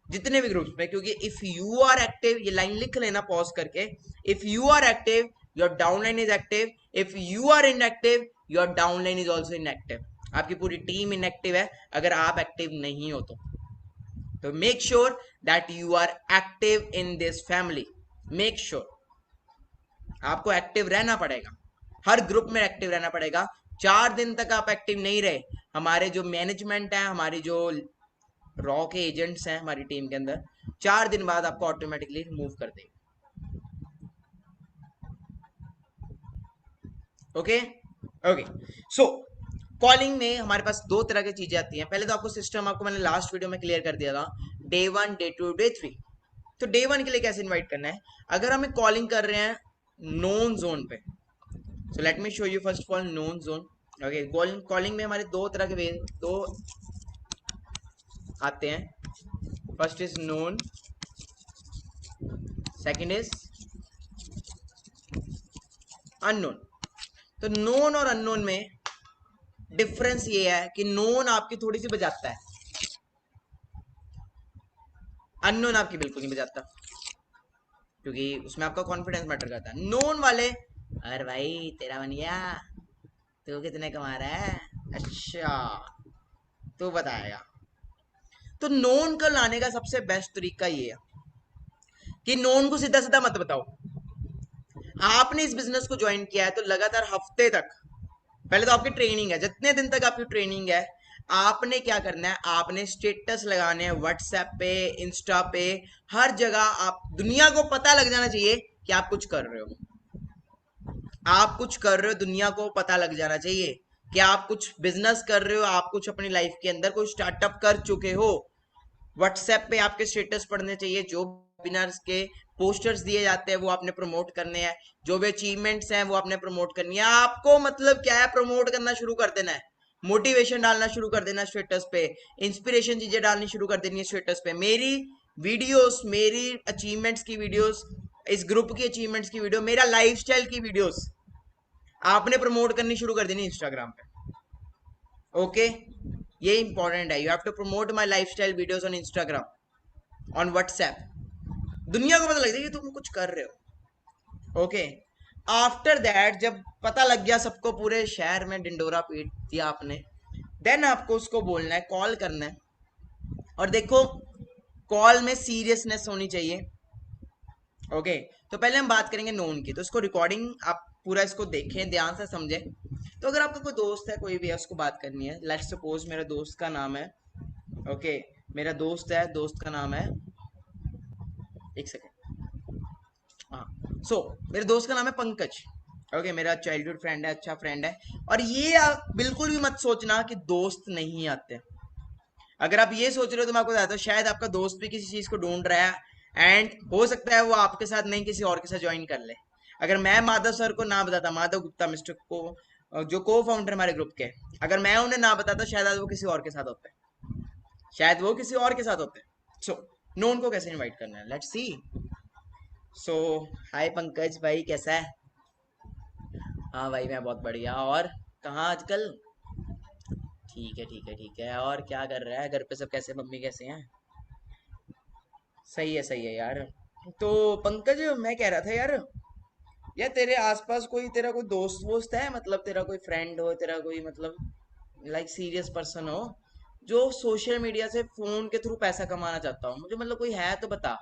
जितने भी ग्रुप्स में। क्योंकि इफ यू आर एक्टिव, ये लाइन लिख लेना पॉज करके, if you are active your downline is active, if you are inactive your downline is also inactive. आपकी पूरी टीम इनएक्टिव है अगर आप एक्टिव नहीं हो तो make sure that you are active in this family. Make sure आपको active रहना पड़ेगा, हर ग्रुप में एक्टिव रहना पड़ेगा। 4 दिन तक आप एक्टिव नहीं रहे, हमारे जो मैनेजमेंट है, हमारी जो रॉ के एजेंट्स हैं हमारी टीम के अंदर, 4 दिन बाद आपको ऑटोमेटिकली रिमूव कर देंगे। ओके ओके, सो कॉलिंग में हमारे पास 2 तरह की चीजें आती हैं। पहले तो आपको सिस्टम, आपको मैंने लास्ट वीडियो में क्लियर कर दिया था, डे 1, डे 2, डे 3। तो डे 1 के लिए कैसे इनवाइट करना है? अगर हमें कॉलिंग कर रहे हैं नोन जोन पे, so let me show you first of all known zone. Okay, calling में हमारे 2 तरह के वे, 2 आते हैं। First is known, second is unknown. तो नोन और अननोन में डिफरेंस ये है कि नोन आपकी थोड़ी सी बजाता है, अननोन आपकी बिल्कुल नहीं बजाता, क्योंकि उसमें आपका कॉन्फिडेंस मैटर करता है। नोन वाले, अरे भाई तेरा बन गया, तू कितने कमा रहा है, अच्छा तू बताएगा। तो नोन को लाने का सबसे बेस्ट तरीका ये है कि नोन को सीधा सीधा मत बताओ। आपने इस बिजनेस को ज्वाइन किया है तो लगातार हफ्ते तक, पहले तो आपकी ट्रेनिंग है, जितने दिन तक आपकी ट्रेनिंग है, आपने क्या करना है, आपने स्टेटस लगाने हैं व्हाट्सएप पे, इंस्टा पे, हर जगह। आप, दुनिया को पता लग जाना चाहिए कि आप कुछ कर रहे हो, आप कुछ कर रहे हो, दुनिया को पता लग जाना चाहिए कि आप कुछ बिजनेस कर रहे हो, आप कुछ अपनी लाइफ के अंदर कोई स्टार्टअप कर चुके हो। व्हाट्सएप पे आपके स्टेटस पढ़ने चाहिए, जो वेबिनार्स के पोस्टर्स दिए जाते हैं वो आपने प्रमोट करने हैं, जो भी अचीवमेंट्स हैं वो आपने प्रमोट करनी है। आपको मतलब क्या है, प्रमोट करना शुरू कर देना है, मोटिवेशन डालना शुरू कर देना स्टेटस पे, इंस्पिरेशन चीजें डालनी शुरू कर देनी है स्टेटस पे। मेरी वीडियोस, मेरी अचीवमेंट्स की वीडियोस, इस ग्रुप की अचीवमेंट्स की वीडियो, मेरा लाइफस्टाइल की वीडियोस आपने प्रमोट करनी शुरू कर देनी इंस्टाग्राम पे। ओके, ये इंपॉर्टेंट है, you have to promote my lifestyle videos on Instagram, on WhatsApp. दुनिया को पता लग जाए कि तुम कुछ कर रहे हो। ओके, आफ्टर दैट जब पता लग गया सबको, पूरे शहर में डिंडोरा पीट दिया आपने, देन आपको उसको बोलना है, कॉल करना है। और देखो, कॉल में सीरियसनेस होनी चाहिए। ओके, तो पहले हम बात करेंगे नोन की, तो इसको रिकॉर्डिंग आप पूरा इसको देखें, ध्यान से समझें। तो अगर आपका कोई दोस्त है, कोई भी है, उसको बात करनी है, लेट्स सपोज मेरा दोस्त का नाम है, ओके, मेरा दोस्त है, दोस्त का नाम है, एक सेकेंड, हाँ, सो मेरे दोस्त का नाम है पंकज। ओके, मेरा चाइल्डहुड फ्रेंड है, अच्छा फ्रेंड है। और ये बिल्कुल भी मत सोचना कि दोस्त नहीं आते। अगर आप ये सोच रहे हो तो मैं आपको बताता हूँ, शायद आपका दोस्त भी किसी चीज को ढूंढ रहा है, एंड हो सकता है वो आपके साथ नहीं किसी और के साथ ज्वाइन कर ले। अगर मैं माधव सर को ना बताता, माधव गुप्ता मिस्टर को, जो को फाउंडर हमारे ग्रुप के, अगर मैं उन्हें ना बताता शायद आज वो किसी और के साथ होते, शायद वो किसी और के साथ होते। सो नो, उनको कैसे इनवाइट करना है, लेट्स सी। सो हाय पंकज भाई, कैसा है? हाँ भाई, मैं बहुत बढ़िया। और कहाँ आजकल? ठीक है ठीक है ठीक है। और क्या कर रहा है, घर पे सब कैसे, मम्मी कैसे हैं? सही है यार। तो पंकज, मैं कह रहा था यार, यार तेरे आसपास कोई तेरा कोई दोस्त वोस्त है, मतलब तेरा कोई फ्रेंड हो, तेरा कोई मतलब लाइक सीरियस पर्सन हो जो सोशल मीडिया से फोन के थ्रू पैसा कमाना चाहता हो? मुझे मतलब कोई है तो बता।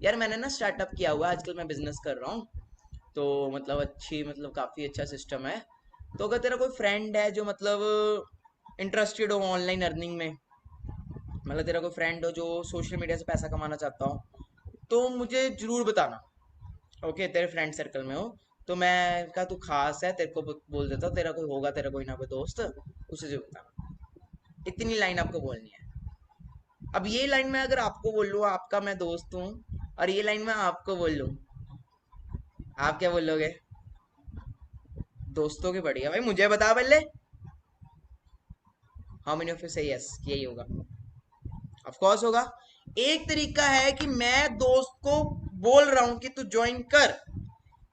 यार मैंने ना स्टार्टअप किया हुआ है, आजकल मैं बिजनेस कर रहा हूँ। तो मतलब अच्छी, मतलब काफी अच्छा सिस्टम है। तो अगर तेरा कोई फ्रेंड है जो मतलब इंटरेस्टेड हो ऑनलाइन अर्निंग में, मतलब तेरा कोई फ्रेंड हो जो सोशल मीडिया से पैसा कमाना चाहता हो, तो मुझे जरूर बताना। ओके, तेरे फ्रेंड सर्कल में हो तो मैं कहा तू खास है, तेरे को बोल देता हूँ, तेरा कोई होगा, तेरा कोई ना कोई दोस्त, उसे जो बताना। इतनी लाइन आपको बोलनी है। अब ये लाइन मैं अगर आपको बोल लूँ आपका मैं दोस्त हूँ, और ये लाइन मैं आपको बोल लूँ, आप क्या बोलोगे? दोस्तों की बढ़िया भाई, मुझे बता पहले। हाउ मेनी ऑफ यू से यस, यही होगा। ऑफ कोर्स होगा। एक तरीका है कि मैं दोस्त को बोल रहा हूँ कि तू ज्वाइन कर।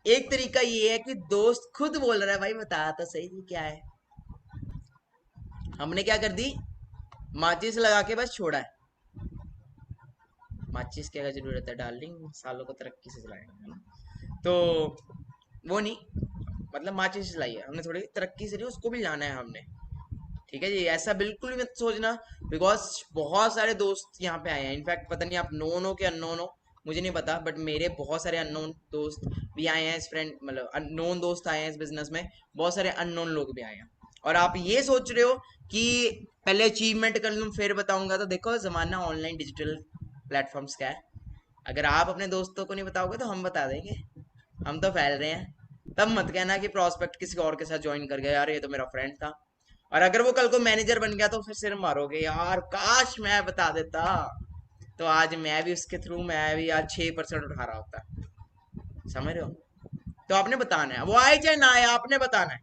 एक तरीका ये है कि दोस्त खुद बोल रहा है भाई बता तो सही तू क्या है। हमने क्या कर दी, माचिस लगा के बस छोड़ा है। माचिस की क्या जरूरत है डार्लिंग, सालों को तरक्की से चलाएंगे, है ना? तो वो नहीं, मतलब माचिस चलाई है हमने, थोड़ी तरक्की से नहीं, उसको भी लाना है हमने। ठीक है जी, ऐसा बिल्कुल भी मत सोचना। बिकॉज बहुत सारे दोस्त यहाँ पे आए हैं, इनफैक्ट पता नहीं आप नोन हो कि अननोन हो, मुझे नहीं पता, बट मेरे बहुत सारे अननोन दोस्त भी आए हैं इस फ्रेंड, मतलब अननोन दोस्त आए हैं इस बिजनेस में। बहुत सारे अननोन लोग भी आए हैं। और आप ये सोच रहे हो कि पहले अचीवमेंट कर लूँ फिर बताऊंगा, तो देखो जमाना ऑनलाइन डिजिटल प्लेटफॉर्म्स का है। अगर आप अपने दोस्तों को नहीं बताओगे तो हम बता देंगे, हम तो फैल रहे हैं। तब मत कहना कि प्रोस्पेक्ट किसी और के साथ ज्वाइन कर गया, यार ये तो मेरा फ्रेंड था। और अगर वो कल को मैनेजर बन गया तो फिर सिर मारोगे, यार काश मैं बता देता, तो आज मैं भी उसके थ्रू, मैं भी आज 6% उठा रहा होता। समझ रहे हो? तो आपने बताना है, वो आए चाहे ना आए, आपने बताना है,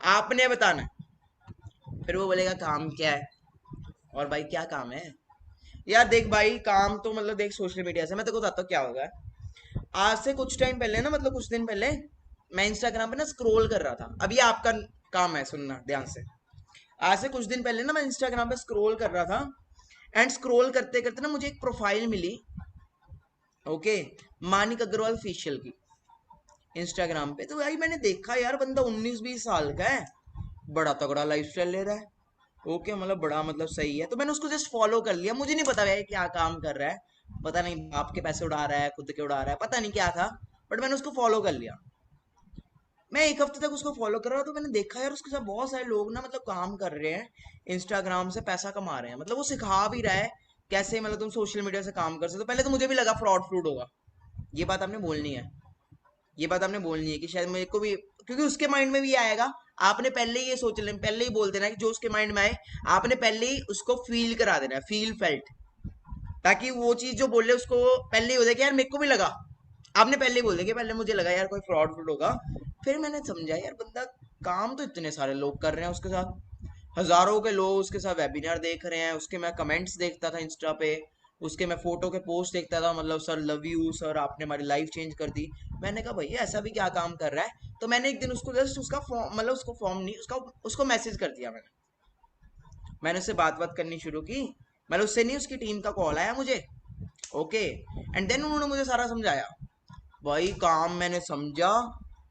आपने बताना है। फिर वो बोलेगा काम क्या है? और भाई क्या काम है? यार देख भाई, काम तो मतलब देख, सोशल मीडिया से मैं तेको बताता हूँ क्या होगा। आज से कुछ टाइम पहले ना, मतलब कुछ दिन पहले, मैं इंस्टाग्राम पे ना स्क्रॉल कर रहा था। अब ये आपका काम है सुनना ध्यान से। आज से कुछ दिन पहले ना मैं इंस्टाग्राम पे स्क्रॉल कर रहा था, एंड स्क्रॉल करते करते ना मुझे एक प्रोफाइल मिली। ओके, मानिक अग्रवाल फेशियल की, इंस्टाग्राम पे। तो भाई मैंने देखा यार, बंदा 19-20 साल का है, बड़ा तगड़ा लाइफस्टाइल ले रहा है। ओके, मतलब बड़ा, मतलब सही है। तो मैंने उसको जस्ट फॉलो कर लिया, मुझे नहीं पता भाई क्या काम कर रहा है, पता नहीं बाप के पैसे उड़ा रहा है, खुद के उड़ा रहा है, पता नहीं क्या था, बट मैंने उसको फॉलो कर लिया। मैं एक हफ्ते तक उसको फॉलो कर रहा था, तो मैंने देखा यार उसके साथ बहुत सारे लोग ना मतलब काम कर रहे हैं, इंस्टाग्राम से पैसा कमा रहे हैं, मतलब वो सिखा भी रहा है कैसे, मतलब तुम सोशल मीडिया से काम कर सकते हो। पहले तो मुझे भी लगा फ्रॉड फ्रूड होगा। ये बात आपने बोलनी है, ये बात आपने बोलनी है कि शायद मेरे को भी, क्योंकि उसके माइंड में भी आएगा। आपने पहले ही ये सोच लेना, पहले ही बोल देना कि जो उसके माइंड में आए, आपने पहले ही उसको फील करा देना, फील फेल्ट, ताकि वो चीज जो बोले उसको पहले ही हो जाए कि यार मेरे को भी लगा। आपने पहले ही बोल दिया कि पहले मुझे लगा यार कोई फ्रॉड फ्रूड होगा। फिर मैंने समझा यार बंदा काम तो इतने सारे लोग कर रहे हैं उसके साथ, हजारों के लोग उसके साथ वेबिनार देख रहे हैं, उसके मैं कमेंट्स देखता था इंस्टा पे, उसके मैं फोटो के पोस्ट देखता था, मतलब सर लव यू सर, आपने हमारी लाइफ चेंज कर दी। मैंने कहा भैया ऐसा भी क्या काम कर रहा है? तो मैंने एक दिन उसको जस्ट उसका फॉर्म, मतलब उसको फॉर्म नहीं, उसका उसको मैसेज कर दिया। मैंने उससे बात बात करनी शुरू की। मतलब उससे नहीं, उसकी टीम का कॉल आया मुझे। ओके, एंड देन उन्होंने मुझे सारा समझाया। भाई काम मैंने समझा,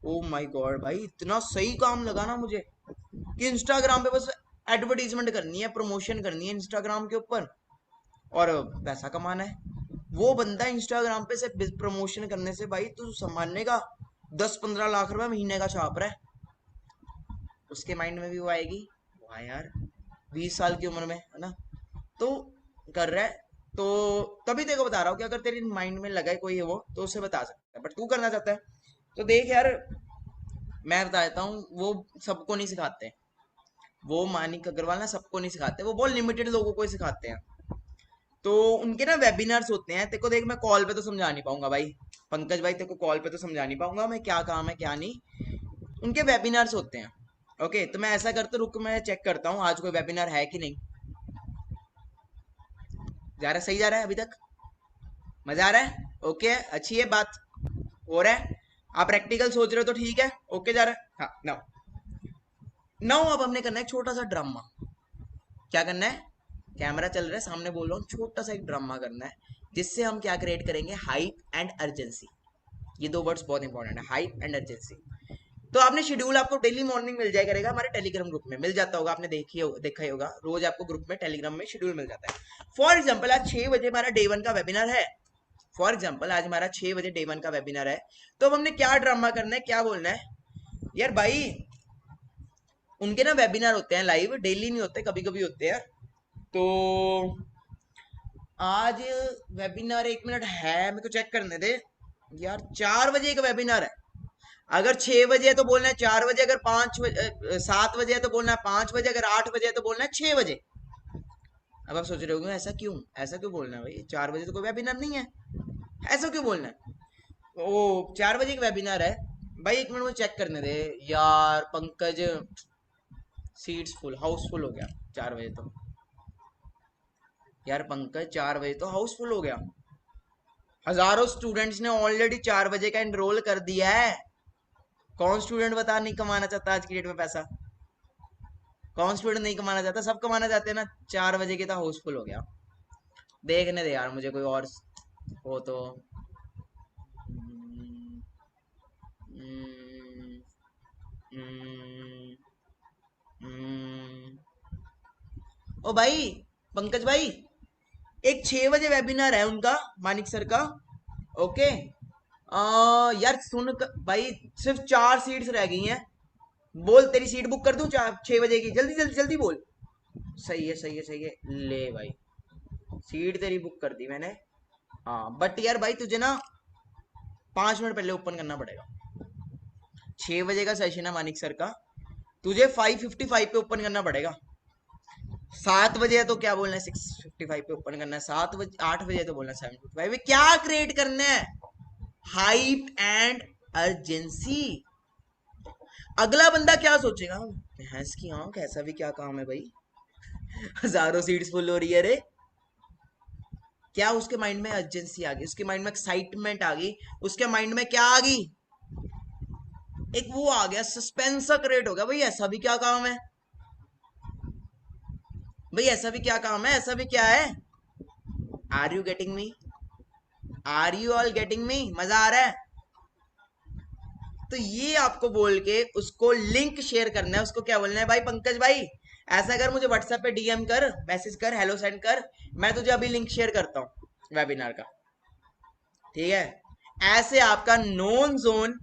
ओ माय गॉड भाई, इतना सही काम लगा ना मुझे कि इंस्टाग्राम पे बस एडवर्टीजमेंट करनी है, प्रमोशन करनी है इंस्टाग्राम के ऊपर, और पैसा कमाना है। वो बंदा इंस्टाग्राम पे से प्रमोशन करने से भाई तू संभालने का 10-15 लाख रुपए महीने का छाप रहा है। उसके माइंड में भी वो आएगी, वाह यार, 20 साल की उम्र में, है ना? तो कर रहा है। तो तभी तेरे को बता रहा हूँ कि अगर तेरे माइंड में लगा है कोई है वो, तो उसे बता सकता है, बट तू करना चाहता है तो देख यार, मैं बता देता हूँ, वो सबको नहीं सिखाते। वो मानिक अग्रवाल ना सबको नहीं सिखाते, वो बहुत लिमिटेड लोगों को ही सिखाते हैं। तो उनके ना वेबिनार्स होते हैं। तेरे को देख, मैं कॉल पे तो समझा नहीं पाऊंगा भाई, पंकज भाई, तेरे को कॉल पे तो समझा नहीं पाऊंगा मैं क्या काम है क्या नहीं। उनके वेबिनार्स होते हैं। ओके, तो मैं ऐसा करता, रुक मैं चेक करता हूँ आज कोई वेबिनार है कि नहीं। जा रहा है, सही जा रहा है अभी तक, मजा आ रहा है, ओके, अच्छी है बात, हो रहा है। आप प्रैक्टिकल सोच रहे हो तो ठीक है, ओके जा रहा है। हाँ, नाउ नाउ अब हमने करना है छोटा सा ड्रामा। क्या करना है? कैमरा चल रहा है सामने, बोल रहा हूँ, छोटा सा एक ड्रामा करना है, जिससे हम क्या क्रिएट करेंगे, हाइप एंड अर्जेंसी। ये दो वर्ड्स बहुत इंपॉर्टेंट है, हाइप एंड अर्जेंसी। तो आपने शेड्यूल, आपको डेली मॉर्निंग मिल जाया करेगा, हमारे टेलीग्राम ग्रुप में मिल जाता होगा, आपने देखा ही होगा, रोज आपको ग्रुप में टेलीग्राम में शेड्यूल मिल जाता है। फॉर एग्जाम्पल आज 6 बजे हमारा डे 1 का वेबिनार है। फॉर एग्जाम्पल आज हमारा 6 बजे डे 1 का वेबिनार है। तो अब हमने क्या ड्रामा करना है, क्या बोलना है यार भाई। उनके ना वेबिनार होते हैं लाइव, डेली नहीं होते, कभी कभी होते हैं। तो आज वेबिनार, 1 मिनट है मेरे को चेक करने दे यार, 4 बजे का वेबिनार है। अगर 6 बजे है तो बोलना है 4 बजे, अगर 5 बजे 7 बजे है तो बोलना है 5 बजे, अगर 8 बजे है तो बोलना है 6 बजे। अब आप सोच रहे होंगे ऐसा क्यों, ऐसा क्यों बोलना है भाई, 4 बजे तो कोई वेबिनार नहीं है, ऐसा क्यों बोलना है। ओ, 4 बजे का वेबिनार है भाई, 1 मिनट मुझे चेक करने दे यार पंकज। सीट्स फुल, हाउसफुल हो गया 4 बजे तो। यार पंकज 4 बजे तो हाउसफुल हो गया, हजारों स्टूडेंट्स ने ऑलरेडी 4 बजे का एनरोल कर दिया है। कौन स्टूडेंट बता नहीं कमाना चाहता आज की डेट में पैसा? कौन स्टूडेंट नहीं कमाना चाहता, सब कमाना चाहते हैं ना। 4 बजे के तो हाउसफुल हो गया। देखने दे यार मुझे कोई और हो तो। हम्म, हम्म, हम्म, हम्म। ओ भाई, पंकज भाई, एक 6 बजे वेबिनार है उनका, मानिक सर का। ओके, यार सुन भाई, सिर्फ 4 सीट्स रह गई हैं। बोल, तेरी सीट बुक कर दूं 6 बजे की, जल्दी जल्दी जल्दी बोल। सही है, सही है, सही है, ले भाई, सीट तेरी बुक कर दी मैंने। हाँ बट यार भाई, तुझे ना 5 मिनट पहले ओपन करना पड़ेगा। 6 बजे का सेशन है मानिक सर का, तुझे 5:55 पे ओपन करना पड़ेगा। 7 बजे है तो क्या बोलना है, 6:55 पे ओपन करना है। 7 बजे, 8 बजे है तो बोलना है 7:55। क्या क्रिएट करना है, हाइप एंड अर्जेंसी। अगला बंदा क्या सोचेगा, भैंस की आंख, ऐसा भी क्या काम है भाई, हजारों सीट्स फुल हो रही है रे। क्या उसके माइंड में अर्जेंसी आ गई, उसके माइंड में एक्साइटमेंट आ गई, उसके माइंड में क्या आ गई, एक वो आ गया, सस्पेंस क्रिएट हो गया, भाई ऐसा भी क्या काम है, भाई ऐसा भी क्या काम है, ऐसा भी क्या है। Are you getting me, are you all getting me, मजा आ रहा है। तो ये आपको बोल के उसको लिंक शेयर करना है, उसको क्या बोलना है, भाई पंकज भाई ऐसा कर, मुझे व्हाट्सएप पे डीएम कर, मैसेज कर, हेलो सेंड कर, मैं तुझे अभी लिंक शेयर करता हूँ वेबिनार का, ठीक है। ऐसे आपका नॉन जोन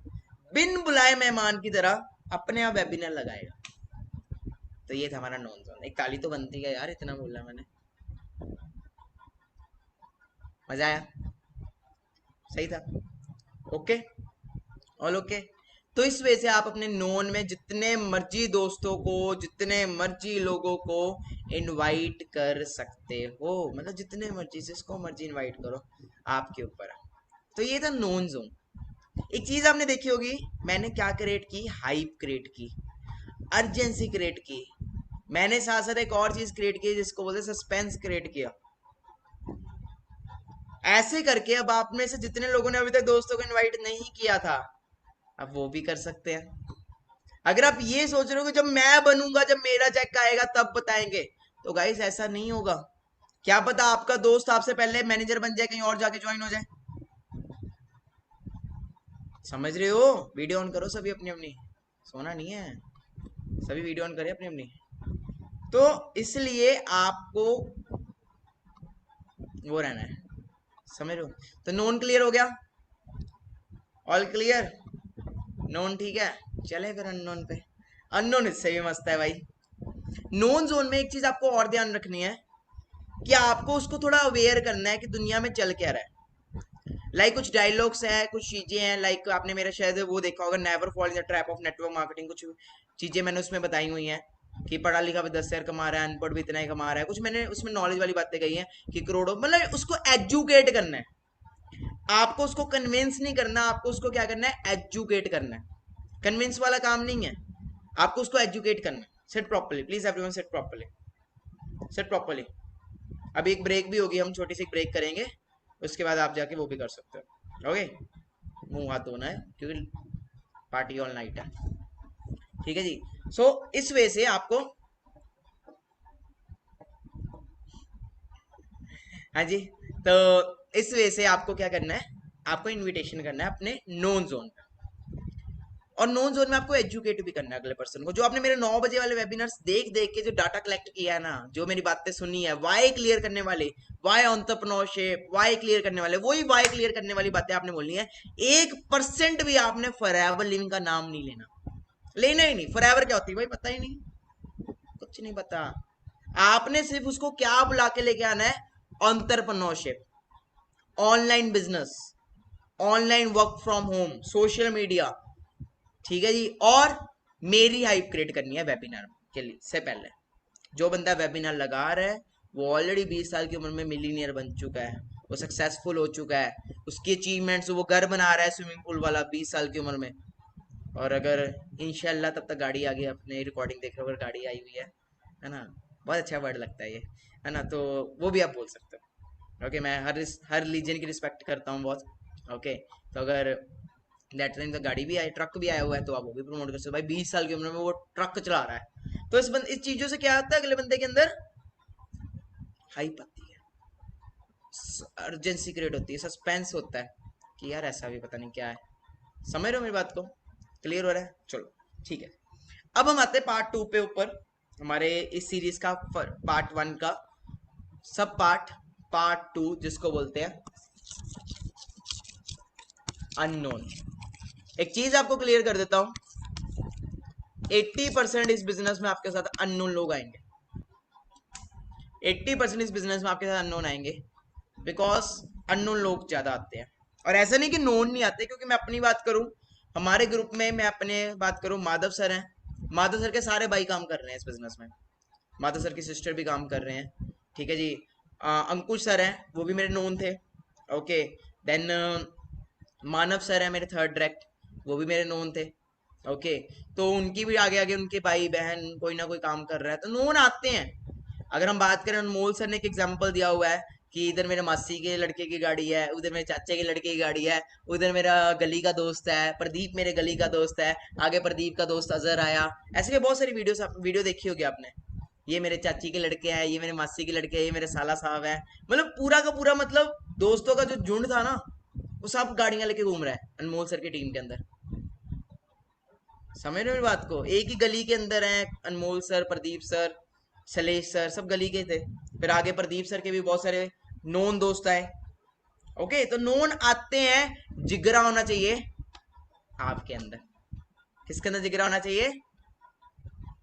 बिन बुलाए मेहमान की तरह अपने आप वेबिनार लगाएगा। तो ये था हमारा नॉन जोन। एक ताली तो बनती है यार, इतना बोला मैंने, मजा आया, सही था, ओके, ऑल ओके। तो इस वजह से आप अपने नोन में जितने मर्जी दोस्तों को, जितने मर्जी लोगों को इनवाइट कर सकते हो, मतलब जितने मर्जी, जिसको मर्जी इनवाइट करो, आपके ऊपर है। तो ये था नोन जोन। एक चीज आपने देखी होगी, मैंने क्या क्रिएट की, हाइप क्रिएट की, अर्जेंसी क्रिएट की, मैंने साथ साथ एक और चीज क्रिएट की जिसको बोलते सस्पेंस क्रिएट किया। ऐसे करके अब आप में से जितने लोगों ने अभी तक दोस्तों को इनवाइट नहीं किया था, अब वो भी कर सकते हैं। अगर आप ये सोच रहे हो कि जब मैं बनूंगा, जब मेरा चेक आएगा तब बताएंगे, तो गाइस ऐसा नहीं होगा। क्या पता आपका दोस्त आपसे पहले मैनेजर बन जाए, कहीं और जाके ज्वाइन हो जाए। समझ रहे हो? वीडियो ऑन करो सभी अपनी अपनी, सोना नहीं है, सभी वीडियो ऑन करें अपनी अपनी। तो इसलिए आपको वो रहना है, समझ रहे हो? तो नोन क्लियर हो गया, ऑल क्लियर, नोन ठीक है। चले फिर अननोन पे। अननोन इससे भी मस्त है भाई। नोन जोन में एक चीज आपको और ध्यान रखनी है, कि आपको उसको थोड़ा अवेयर करना है कि दुनिया में चल क्या रहा है। लाइक कुछ डायलॉग्स हैं, कुछ चीजें हैं, लाइक आपने मेरा शायद वो देखा होगा, never fall in the trap of network marketing, कुछ चीजें मैंने उसमें बताई हुई हैं कि पढ़ा लिखा भी 10,000 कमा रहा है, अनपढ़ भी इतना ही कमा रहा है, कुछ मैंने उसमें नॉलेज वाली बातें कही हैं कि करोड़ों, मतलब उसको एजुकेट करना है आपको, उसको कन्विंस नहीं करना, आपको उसको क्या करना है, एजुकेट करना है। कन्विंस वाला काम नहीं है, आपको उसको एजुकेट करना है। Set properly please everyone, set properly, set properly. अभी एक ब्रेक भी होगी, हम छोटी सी ब्रेक करेंगे, उसके बाद आप जाके वो भी कर सकते हो। ओके, मुंह हाथ धोना है क्योंकि पार्टी ऑल नाइट है, ठीक है जी। सो इस वे से आपको, हाँ जी, तो इस वे से आपको क्या करना है, आपको इनविटेशन करना है अपने नोन जोन पे, और नोन जोन में आपको एजुकेट भी करना है अगले पर्सन को। जो आपने मेरे 9 बजे वाले वेबिनार्स देख देख के जो डाटा कलेक्ट किया है ना, जो मेरी बातें सुनी है, वाई क्लियर करने वाले, वाई एंटरप्रेन्योरशिप, वाई क्लियर करने वाले, वही वाई क्लियर करने वाली बातें आपने बोलनी है। 1% भी आपने फॉरएवर लिविंग का नाम नहीं लेना, लेना ही नहीं। फॉरएवर क्या होती है भाई, पता ही नहीं, कुछ नहीं पता। आपने सिर्फ उसको क्या बुला के लेके आना है, entrepreneurship, online business, online work from home, social media, ठीक है जी। और मेरी हाइप क्रिएट करनी है वेबिनार के लिए से पहले। जो बंदा वेबिनार लगा रहा है वो ऑलरेडी 20 साल की उम्र में मिलीनियर बन चुका है, वो सक्सेसफुल हो चुका है, उसकी अचीवमेंट्स, वो घर बना रहा है स्विमिंग पूल वाला 20 साल की उम्र में। और अगर इंशाल्लाह तब तक गाड़ी आ गई, अपने रिकॉर्डिंग देख रहे हो, अगर गाड़ी आई हुई है ना, बहुत अच्छा वर्ड लगता है ये, है ना, तो वो भी आप बोल सकते हो। ओके, मैं हर रिलीजन की रिस्पेक्ट करता हूँ बहुत। ओके, तो अगर दैट टाइम तो गाड़ी भी आई, ट्रक भी आया हुआ है, तो आप वो भी प्रमोट कर सकते हो। भाई 20 साल की उम्र में वो ट्रक चला रहा है, तो इस चीजों से क्या आता है, अगले बंदे के अंदर हाइप आती है, अर्जेंसी क्रिएट होती है, सस्पेंस होता है कि यार ऐसा भी पता नहीं क्या है। समझ रहे हो मेरी बात को, क्लियर हो रहा है? चलो ठीक है, अब हम आते हैं पार्ट 2 पे ऊपर, हमारे इस सीरीज का पार्ट 1 का सब पार्ट 2 जिसको बोलते हैं अननोन। एक चीज आपको क्लियर कर देता हूं, 80% इस बिजनेस में आपके साथ अननोन लोग आएंगे, 80% इस बिजनेस में आपके साथ अननोन आएंगे, बिकॉज अननोन लोग ज्यादा आते हैं। और ऐसा नहीं कि नोन नहीं आते, क्योंकि मैं अपनी बात करूं, हमारे ग्रुप में मैं अपने बात करूं, माधव सर हैं, माधव सर के सारे भाई काम कर रहे हैं इस बिजनेस में, माधव सर की सिस्टर भी काम कर रहे हैं, ठीक है जी। अंकुश सर हैं, वो भी मेरे नोन थे। ओके, देन मानव सर है मेरे थर्ड डायरेक्ट, वो भी मेरे नोन थे। ओके, तो उनकी भी आगे आगे उनके भाई बहन कोई ना कोई काम कर रहा है, तो नोन आते हैं। अगर हम बात करें, अनमोल सर ने एक एग्जांपल दिया हुआ है कि इधर मेरे मासी के लड़के की गाड़ी है, उधर मेरे चाचे के लड़के की गाड़ी है, उधर मेरा गली का दोस्त है प्रदीप, मेरे गली का दोस्त है, आगे प्रदीप का दोस्त अजहर आया। ऐसे भी बहुत सारी वीडियो देखी होगी आपने, ये मेरे चाची के लड़के हैं, ये मेरे मासी के लड़के हैं, ये मेरे साला साहब हैं, मतलब पूरा का पूरा, मतलब दोस्तों का जो झुंड था ना, वो सब गाड़ियां लेके घूम रहा है अनमोल सर की टीम के अंदर। समझ रहे हो मेरी बात को, एक ही गली के अंदर है Anmol sir, Pradeep sir, Shailesh sir, सब गली के थे। फिर आगे प्रदीप सर के भी बहुत सारे नोन दोस्त आए। ओके, तो नोन आते हैं, जिगरा होना चाहिए आपके अंदर। किसके अंदर जिगरा होना चाहिए,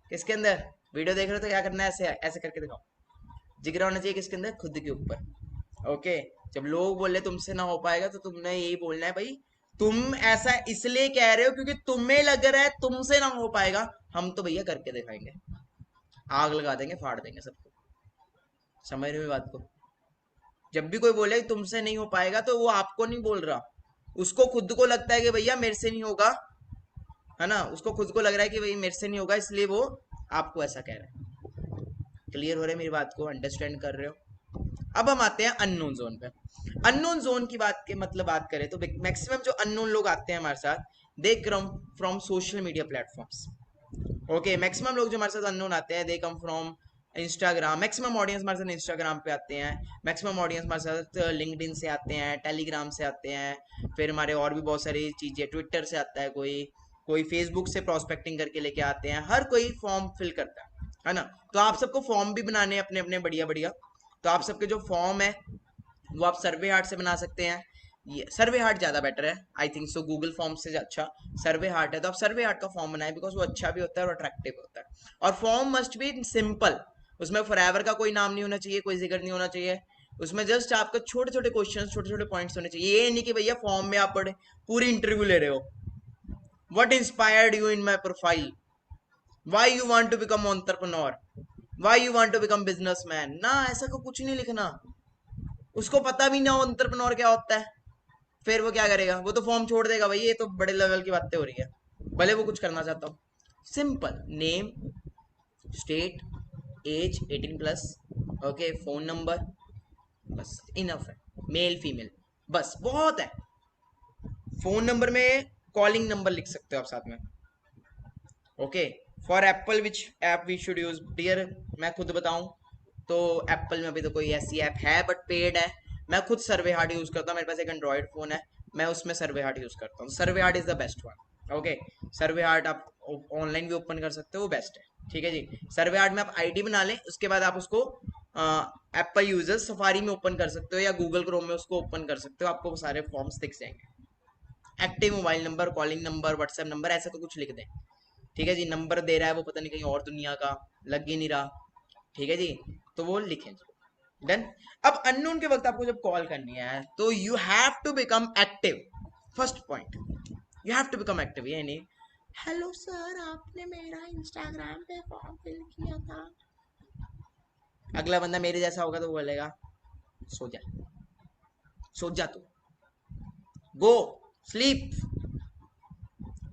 किसके अंदर? वीडियो देख रहे हो तो क्या करना है, ऐसे ऐसे करके दिखाओ। जिगरा होना चाहिए किसके अंदर, खुद के ऊपर। ओके, जब लोग बोले तुमसे ना हो पाएगा, तो तुमने यही बोलना है, भाई तुम ऐसा इसलिए कह रहे हो क्योंकि तुम्हें लग रहा है तुमसे ना हो पाएगा, हम तो भैया करके दिखाएंगे, आग लगा देंगे, फाड़ देंगे सबको। समझ रहे हो बात को? जब भी कोई बोले तुमसे नहीं हो पाएगा, तो वो आपको नहीं बोल रहा, उसको खुद को लगता है कि भैया मेरे से नहीं होगा, है ना, उसको खुद को लग रहा है कि भाई मेरे से नहीं होगा, इसलिए वो आपको ऐसा कह रहा है। क्लियर हो रहा है मेरी बात को, अंडरस्टैंड कर रहे हो? अब हम आते हैं अननोन जोन पे। अननोन जोन की बात के मतलब बात करें तो मैक्सिमम जो अननोन लोग आते हैं हमारे साथ, they come from social media platforms. Okay, maximum लोग जो हमारे साथ अननोन आते हैं, they come from Instagram. Maximum audience हमारे साथ इंस्टाग्राम पे आते हैं, मैक्सिमम ऑडियंस हमारे साथ लिंक्डइन से आते हैं, टेलीग्राम से आते हैं, फिर हमारे और भी बहुत सारी चीजें, ट्विटर से आता है कोई, कोई फेसबुक से प्रोस्पेक्टिंग करके लेके आते हैं, हर कोई फॉर्म फिल करता है ना। तो आप सबको फॉर्म भी बनाने हैं अपने अपने, बढ़िया बढ़िया। तो आप सबके जो फॉर्म है वो आप सर्वे हार्ट से बना सकते हैं, ये सर्वे हार्ट ज़्यादा बेटर है, I think so, Google form से अच्छा सर्वे हार्ट है। तो आप सर्वे हार्ट का फॉर्म बनाए, बिकॉज वो अच्छा भी होता है और अट्रैक्टिव होता है। और फॉर्म मस्ट बी सिंपल, उसमें फॉरएवर का कोई नाम नहीं होना चाहिए, कोई जिक्र नहीं होना चाहिए, उसमें जस्ट आपका छोटे छोटे क्वेश्चन, छोटे छोटे पॉइंट्स होने चाहिए। ये नहीं कि भैया फॉर्म में आप पढ़े पूरी इंटरव्यू ले रहे हो। What inspired you in my profile, why you want to become entrepreneur, why you want to become businessman, ना ऐसा को कुछ नहीं लिखना। उसको पता भी ना हो एंटरप्रेन्योर क्या होता है, फिर वो क्या करेगा? वो तो फॉर्म छोड़ देगा, भाई ये तो बड़े लेवल की बातें हो रही है, भले वो कुछ करना चाहता हो। Simple name, state, age 18+, okay, phone number, बस इनफ है। मेल फीमेल, बस बहुत है। फोन नंबर में कॉलिंग नंबर लिख सकते हो आप साथ में, okay. For Apple which app we should use, dear मैं खुद बताऊं तो एप्पल में अभी तो कोई ऐसी ऐप है बट पेड है। मैं खुद सर्वे हार्ट यूज करता हूँ, मेरे पास एक एंड्रॉइड फोन है, मैं उसमें सर्वे हार्ट यूज करता हूँ। Survey heart is the best one, okay. Survey heart आप ऑनलाइन भी ओपन कर सकते हो, वो बेस्ट है, ठीक है जी। सर्वे हार्ट में आप आईडी बना लें, उसके बाद आप उसको एप्पल यूजर्स सफारी में ओपन कर सकते हो या गूगल क्रोम में उसको ओपन कर सकते हो, आपको वो सारे फॉर्म्स दिख जाएंगे। Active mobile number, calling number, WhatsApp number, ऐसा तो कुछ लिख दें, ठीक है जी। नंबर दे रहा है वो पता नहीं कहीं और दुनिया का, लग ही नहीं रहा, ठीक है जी, तो वो लिखें जी। डन। अब अननोन के वक्त आपको जब कॉल करनी है तो you have to become active. First point, you have to become active. ये नहीं हेलो सर आपने मेरा इंस्टाग्राम पे फॉर्म फिल किया था, अगला बंदा मेरे जैसा होगा तो वो बोलेगा सो जा, सो जा तू, go sleep.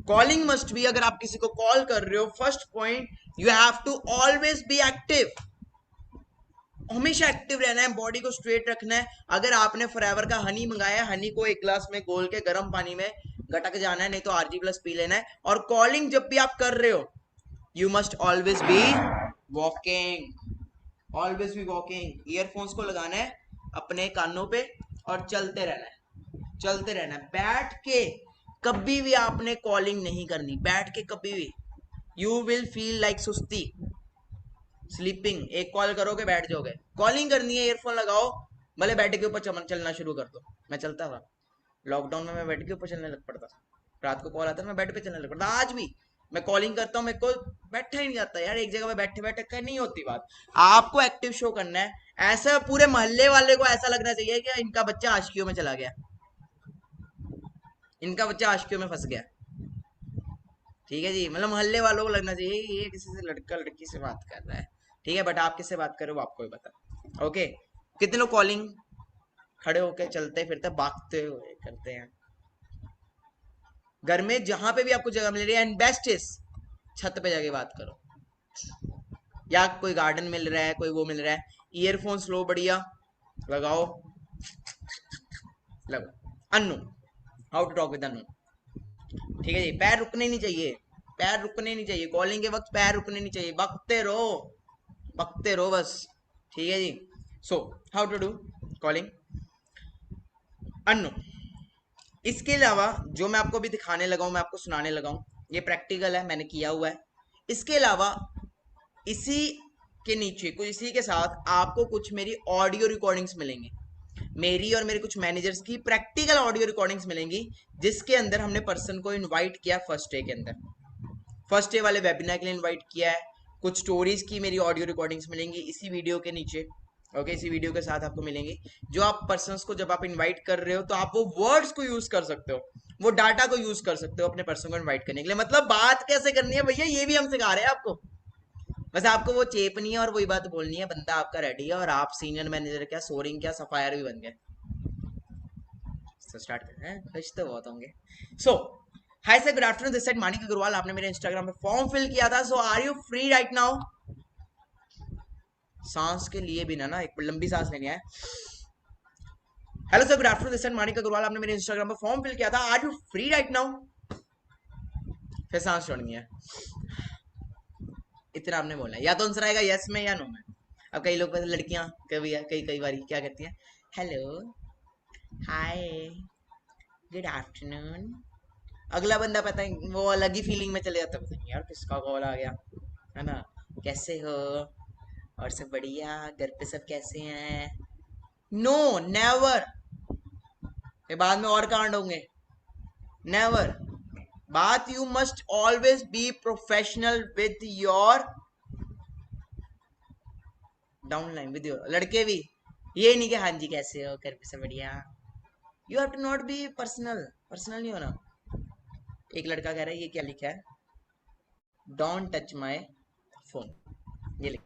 Calling must be, अगर आप किसी को कॉल कर रहे हो, first point you have to always be active. हमेशा एक्टिव रहना है, बॉडी को स्ट्रेट रखना है। अगर आपने फॉरएवर का हनी मंगाया है, हनी को एक ग्लास में घोल के गर्म पानी में गटक जाना है, नहीं तो RG+ पी लेना है। और कॉलिंग जब भी आप कर रहे हो, you must always be walking, always be walking. Earphones को लगाना है अपने कानों पे और चलते रहना है, चलते रहना है। बैठ के कभी भी आपने कॉलिंग नहीं करनी, बैठ के कभी भी, यू विल फील लाइक सुस्ती, स्लीपिंग। एक कॉल करोगे बैठ जाओगे, कॉलिंग करनी है ईयरफोन लगाओ, भले बेड के ऊपर चलना शुरू कर दो। मैं चलता था लॉकडाउन में, मैं बेड के ऊपर चलने लग पड़ता था, रात को कॉल आता था मैं बेड पे चलने लग पड़ता। आज भी मैं कॉलिंग करता हूँ, मेरे को बैठा ही नहीं जाता यार, एक जगह पे बैठे बैठे कर नहीं होती बात। आपको एक्टिव शो करना है, ऐसा पूरे मोहल्ले वाले को ऐसा लगना चाहिए कि इनका बच्चा आशिकियों में चला गया, इनका बच्चा आशिकियों में फंस गया, ठीक है जी। मतलब मोहल्ले वालों को लगना चाहिए ये किसी से लड़का लड़की से बात कर रहा है, ठीक है। बट आप किससे बात कर रहे हो आपको ही पता, ओके। कितने लोग कॉलिंग खड़े होके चलते फिरते भागते हुए करते हैं। घर में जहां पे भी आपको जगह मिल रही है, एंड बेस्ट इज छत पे जाके बात करो, या कोई गार्डन मिल रहा है, कोई वो मिल रहा है, ईयरफोन्स लो बढ़िया लगाओ, लगो Annu, how to talk with Annu, ठीक है जी। पैर रुकने नहीं चाहिए, पैर रुकने नहीं चाहिए, कॉलिंग के वक्त पैर रुकने नहीं चाहिए, बकते रहो, बकते रहो बस, ठीक है जी। So how to do calling Annu. इसके अलावा जो मैं आपको अभी दिखाने लगा हूं, मैं आपको सुनाने लगा हूं, ये प्रैक्टिकल है, मैंने किया हुआ है। इसके अलावा इसी के नीचे कुछ, इसी के साथ आपको कुछ मेरी ऑडियो रिकॉर्डिंग्स मिलेंगी, मेरी और मेरे कुछ मैनेजर्स की प्रैक्टिकल ऑडियो रिकॉर्डिंग्स मिलेंगी, जिसके अंदर हमने पर्सन को इनवाइट किया फर्स्ट डे के अंदर, फर्स्ट डे वाले वेबिनार के लिए इनवाइट किया है। कुछ स्टोरीज की मेरी ऑडियो रिकॉर्डिंग्स मिलेंगी इसी वीडियो के नीचे, ओके। इसी वीडियो के साथ आपको मिलेंगी, जो आप पर्सन्स को जब आप इनवाइट कर रहे हो तो आप वो वर्ड्स को यूज कर सकते हो, वो डाटा को यूज कर सकते हो अपने पर्सन को इनवाइट करने के लिए। मतलब बात कैसे करनी है भैया, ये भी हम सिखा रहे हैं आपको, बस आपको वो चेपनी है और वही बात बोलनी है, बंदा आपका रेडी है और आप सीनियर मैनेजर क्या, सोरिंग क्या, सफायर भी बन गए। तो स्टार्ट करते हैं, खुश तो बहुत होंगे। So hi sir, good afternoon, this side Manik Agarwal. आपने मेरे इंस्टाग्राम पे फॉर्म फिल किया था, so are you free right now? सांस के लिए भी ना एक लंबी सांस लेनी है। Hello sir, good afternoon, this side Manik Agarwal. आपने मेरे इंस्टाग्राम पे फॉर्म फिल किया था, are you free right now? फिर सांस छोड़नी है, इतना आपने बोलना है, या तो आंसर आएगा यस में या नो में। अब कई लोग लड़कियां कभी कई कई बारी क्या करती हैं, हेलो हाय गुड आफ्टरनून, अगला बंदा पता है वो अलग ही फीलिंग में चले जाता है, पता नहीं यार किसका कॉल आ गया, है ना, कैसे हो और सब बढ़िया, घर पे सब कैसे हैं? नो नेवर, ये बाद में और कांड होंगे, नेवर। बात you must always be professional with your downline, with your लड़के भी, ये नहीं कि हाँ जी कैसे हो, घर पे सब बढ़िया। You have to not be personal, personal नहीं होना। एक लड़का कह रहा है ये क्या लिखा है, डोंट टच माई फोन, ये लिखा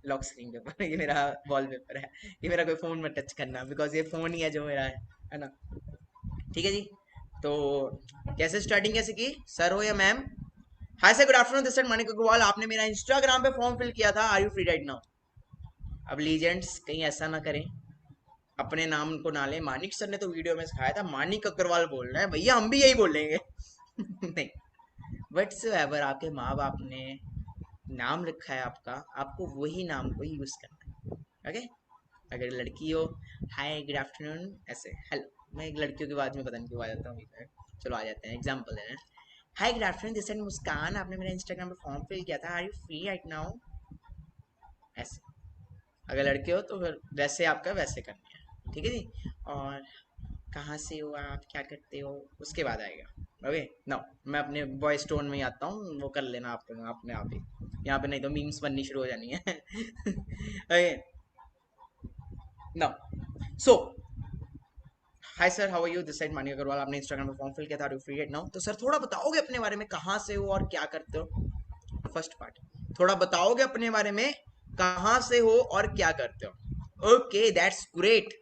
लॉक स्क्रीन पेपर ये मेरा वॉलपेपर है, ये मेरा कोई फोन मत टच करना, बिकॉज ये फोन ही है जो मेरा है ना। ठीक है जी। तो कैसे स्टार्टिंग कैसे की, सर हो या ma'am. Hi sir, good afternoon, this is Manik Agarwal. आपने मेरा इंस्टाग्राम पे फॉर्म फिल किया था, are you free right now. अब लीजेंड्स कहीं ऐसा ना करें, अपने नाम को ना ले। मानिक सर ने तो वीडियो में सिखाया था मानिक अग्रवाल बोलना है, भैया हम भी यही बोलेंगे नहीं, वट्स एवर आपके माँ बाप ने नाम रखा है आपका, आपको वही नाम को यूज करना है। ओके। अगर लड़की हो, हाय गुड आफ्टरनून ऐसे, हेलो। मैं एक लड़कियों की आवाज में पता नहीं क्यों आ जाता हूँ, चलो आ जाते हैं एग्जाम्पल देना। Hi good afternoon, this is Muskan, आपने मेरा इंस्टाग्राम पे फॉर्म फिल किया था, are you free right now, ऐसे। अगर लड़के हो तो फिर वैसे आपका वैसे करनी है, ठीक है जी। और कहाँ से हो आप, क्या करते हो, उसके बाद आएगा। ओके नो, मैं अपने वॉइस टोन में ही आता हूँ, वो कर लेना आप अपने आप ही, यहाँ पे नहीं तो मीम्स बननी शुरू हो जानी है okay no. So hi sir, how are you, this side Mani Agarwal. आपने इंस्टाग्राम पे फॉर्म फिल किया था, are you free right now. तो सर थोड़ा बताओगे अपने बारे में, कहाँ से हो और क्या करते हो। फर्स्ट पार्ट, थोड़ा बताओगे अपने बारे में, कहाँ से हो और क्या करते हो। Okay that's great,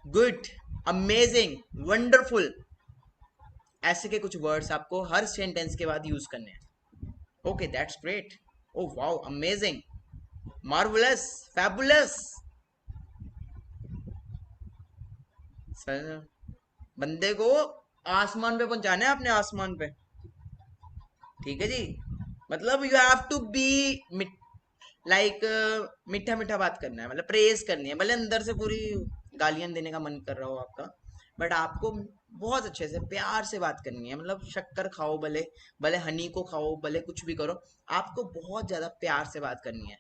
good, amazing, wonderful, ऐसे के कुछ वर्ड्स आपको हर सेंटेंस के बाद यूज करने हैं। Okay that's great, oh wow, amazing, marvellous, fabulous. Sir बंदे को आसमान पे पहुंचाना है, अपने आसमान पे, ठीक है जी। मतलब you have to be like, मीठा मीठा बात करना है, मतलब प्रेज करनी है, भले अंदर से पूरी गालियां देने का मन कर रहा हो आपका, बट आपको बहुत अच्छे से प्यार से बात करनी है। मतलब शक्कर खाओ, भले भले हनी को खाओ, भले कुछ भी करो, आपको बहुत ज्यादा प्यार से बात करनी है,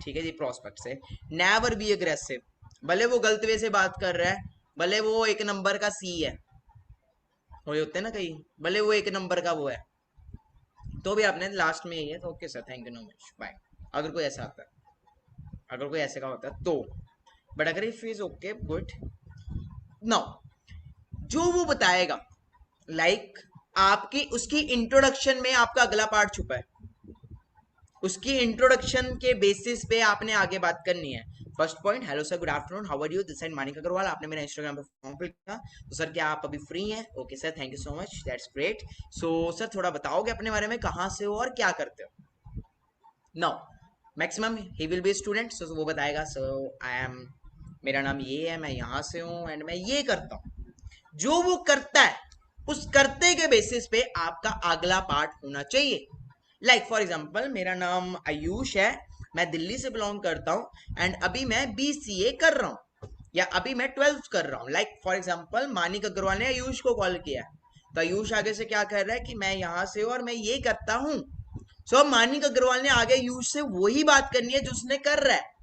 ठीक है जी। प्रोस्पेक्ट से नेवर बी अग्रेसिव, भले वो गलत वे से बात कर रहा है, भले वो एक नंबर का सी है, हो होते हैं ना कहीं, भले वो एक नंबर का वो है, तो भी आपने लास्ट में यही है तो okay sir, thank you no much, bye. अगर कोई ऐसा आता है, अगर कोई ऐसे का होता है तो, बट अगर if is okay good now, जो वो बताएगा, लाइक आपकी उसकी इंट्रोडक्शन में आपका अगला पार्ट छुपा है, उसकी इंट्रोडक्शन के बेसिस पे आपने आगे बात करनी है। First point, hello sir, good afternoon, how are you, this side Manik Agarwal. आपने मेरा इंस्टाग्राम पे फॉर्म फिल किया, तो सर क्या आप अभी फ्री हैं। Okay sir, thank you so much, that's great. So sir थोड़ा बताओगे अपने बारे में, कहाँ से हो और क्या करते हो। No, maximum he will be student, so वो बताएगा, सो आई एम, मेरा नाम ये है, मैं यहाँ से हूँ एंड मैं ये करता हूँ। जो वो करता है, उस करते के बेसिस पे आपका अगला पार्ट होना चाहिए। लाइक फॉर एग्जाम्पल, मेरा नाम आयुष है, मैं दिल्ली से बिलोंग करता हूँ एंड अभी मैं BCA कर रहा हूँ, या अभी मैं 12th कर रहा हूँ। Like for example, Manik Agarwal ने आयुष को कॉल किया, तो आयुष आगे से क्या कर रहा है कि मैं यहाँ से हूँ और मैं ये करता हूँ। सो मानिक अग्रवाल ने आगे आयुष से वही बात करनी है जो उसने कर रहा है।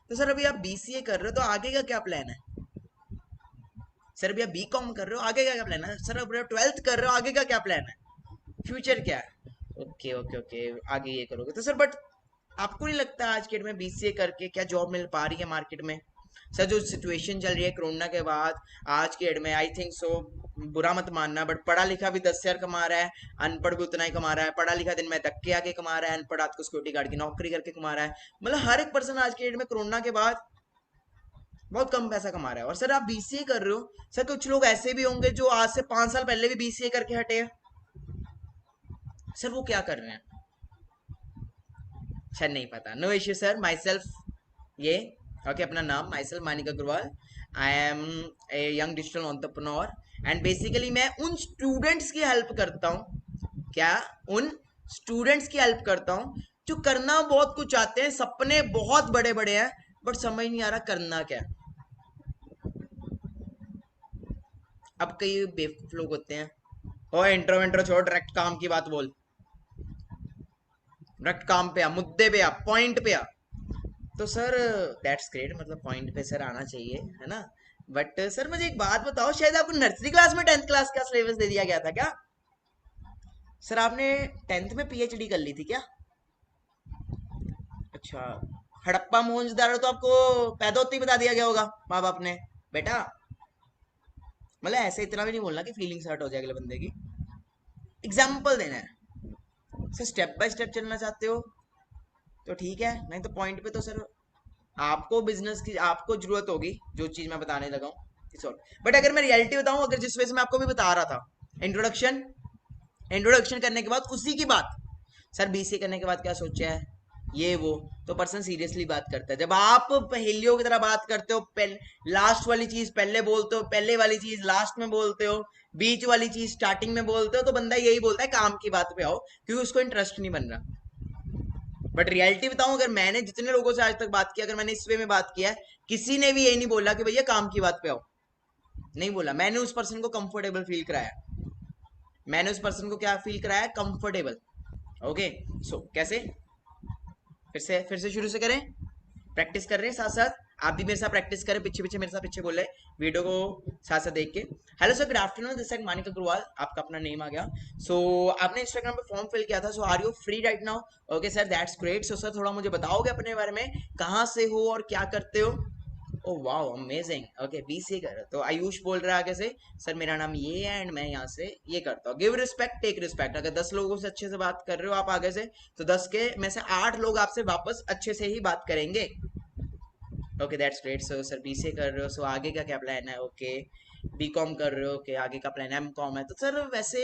तो सर अभी आप BCA कर रहे हो, तो आगे का क्या प्लान है। सर अभी आप BCom कर रहे हो, आगे का क्या प्लान है। सर अभी आप 12th कर रहे हो, आगे का क्या प्लान है, फ्यूचर क्या है। ओके ओके ओके, आगे ये करोगे तो सर, बट आपको नहीं लगता आज के डेट में BCA करके क्या जॉब मिल पा रही है मार्केट में। सर जो सिचुएशन चल रही है कोरोना के बाद, आज के डेट में आई थिंक सो, बुरा मत मानना, बट पढ़ा लिखा भी 10,000 कमा रहा है, अनपढ़ भी उतना ही कमा रहा है। पढ़ा लिखा दिन में धक्के आके कमा रहा है, अनपढ़ रात को सिक्योरिटी गार्ड की नौकरी करके कमा रहा है। मतलब हर एक पर्सन आज के डेट में कोरोना के बाद बहुत कम पैसा कमा रहा है। और सर आप BCA कर रहे हो, सर कुछ लोग ऐसे भी होंगे जो आज से 5 साल पहले भी BCA करके हटे हैं, सर वो क्या कर रहे हैं, सर नहीं पता, no issue sir. Myself ये ओके, अपना नाम myself Manik Agarwal, I am a young digital entrepreneur and basically मैं उन स्टूडेंट्स की हेल्प करता हूँ, क्या, उन स्टूडेंट्स की हेल्प करता हूँ जो करना बहुत कुछ चाहते हैं, सपने बहुत बड़े बड़े हैं, बट समझ नहीं आ रहा करना क्या। अब कई बेवकूफ लोग होते हैं, ओ इंट्रो इंट्रो छोड़, डायरेक्ट काम की बात बोल, डायरेक्ट काम पे आ, मुद्दे पे आ, पॉइंट पे आ। तो सर दैट्स ग्रेट, मतलब पॉइंट पे सर आना चाहिए, है ना। बट सर मुझे एक बात बताओ, शायद आपको नर्सरी क्लास में 10th क्लास का सिलेबस दे दिया गया था क्या। सर आपने 10th में PhD कर ली थी क्या। अच्छा, हड़प्पा मोहनजोदाड़ो तो आपको पैदा होते ही बता दिया गया होगा माँ बाप ने, बेटा। मतलब ऐसे इतना भी नहीं बोलना कि फीलिंग्स हर्ट हो जाए अगले बंदे की, एग्जाम्पल देना है। सर स्टेप बाय स्टेप चलना चाहते हो तो ठीक है, नहीं तो पॉइंट पे तो सर आपको बिजनेस की आपको जरूरत होगी जो चीज मैं बताने लगा हूँ। बट अगर मैं रियलिटी बताऊं, अगर जिस वजह से मैं आपको भी बता रहा था, इंट्रोडक्शन इंट्रोडक्शन करने के बाद उसी की बात, सर बीसीए करने के बाद क्या सोचा है, ये वो, तो पर्सन सीरियसली बात करता है। जब आप पहेलियों की तरह बात करते हो, लास्ट वाली चीज पहले बोलते हो, पहले वाली चीज लास्ट में बोलते हो, बीच वाली चीज स्टार्टिंग में बोलते हो, तो बंदा यही बोलता है काम की बात पे आओ, क्योंकि उसको इंटरेस्ट नहीं बन रहा। बट रियलिटी बताऊं, अगर मैंने जितने लोगों से आज तक बात किया, अगर मैंने इस वे में बात किया है, किसी ने भी यही नहीं बोला कि भैया काम की बात पे आओ, नहीं बोला। मैंने उस पर्सन को कंफर्टेबल फील कराया, मैंने उस पर्सन को क्या फील कराया, कंफर्टेबल। ओके, सो कैसे, फिर से शुरू से करें, प्रैक्टिस कर रहे हैं साथ साथ, आप भी मेरे साथ प्रैक्टिस करें, पीछे पीछे मेरे साथ पीछे बोल रहे वीडियो को साथ साथ देख के। Hello sir, good afternoon, this is Manik Agarwal, आपका अपना नेम आ गया। सो आपने इंस्टाग्राम पे फॉर्म फिल किया था, so are you free right now? Okay sir, that's great. So sir थोड़ा मुझे बताओगे अपने बारे में, कहाँ से हो और क्या करते हो? Oh wow amazing, okay BCA कर रहे हो। तो आयुष बोल रहा है आगे से, सर मेरा नाम ये है एंड मैं यहाँ से ये करता हूँ। गिव रिस्पेक्ट टेक रिस्पेक्ट, अगर 10 लोगों से अच्छे से बात कर रहे हो आप आगे से, तो 10 के में से 8 लोग आपसे वापस अच्छे से ही बात करेंगे। Okay that's great. So sir BCA कर रहे हो, सो आगे का क्या प्लान है? ओके बीकॉम कर रहे हो, ओके आगे का प्लान एमकॉम है। तो सर वैसे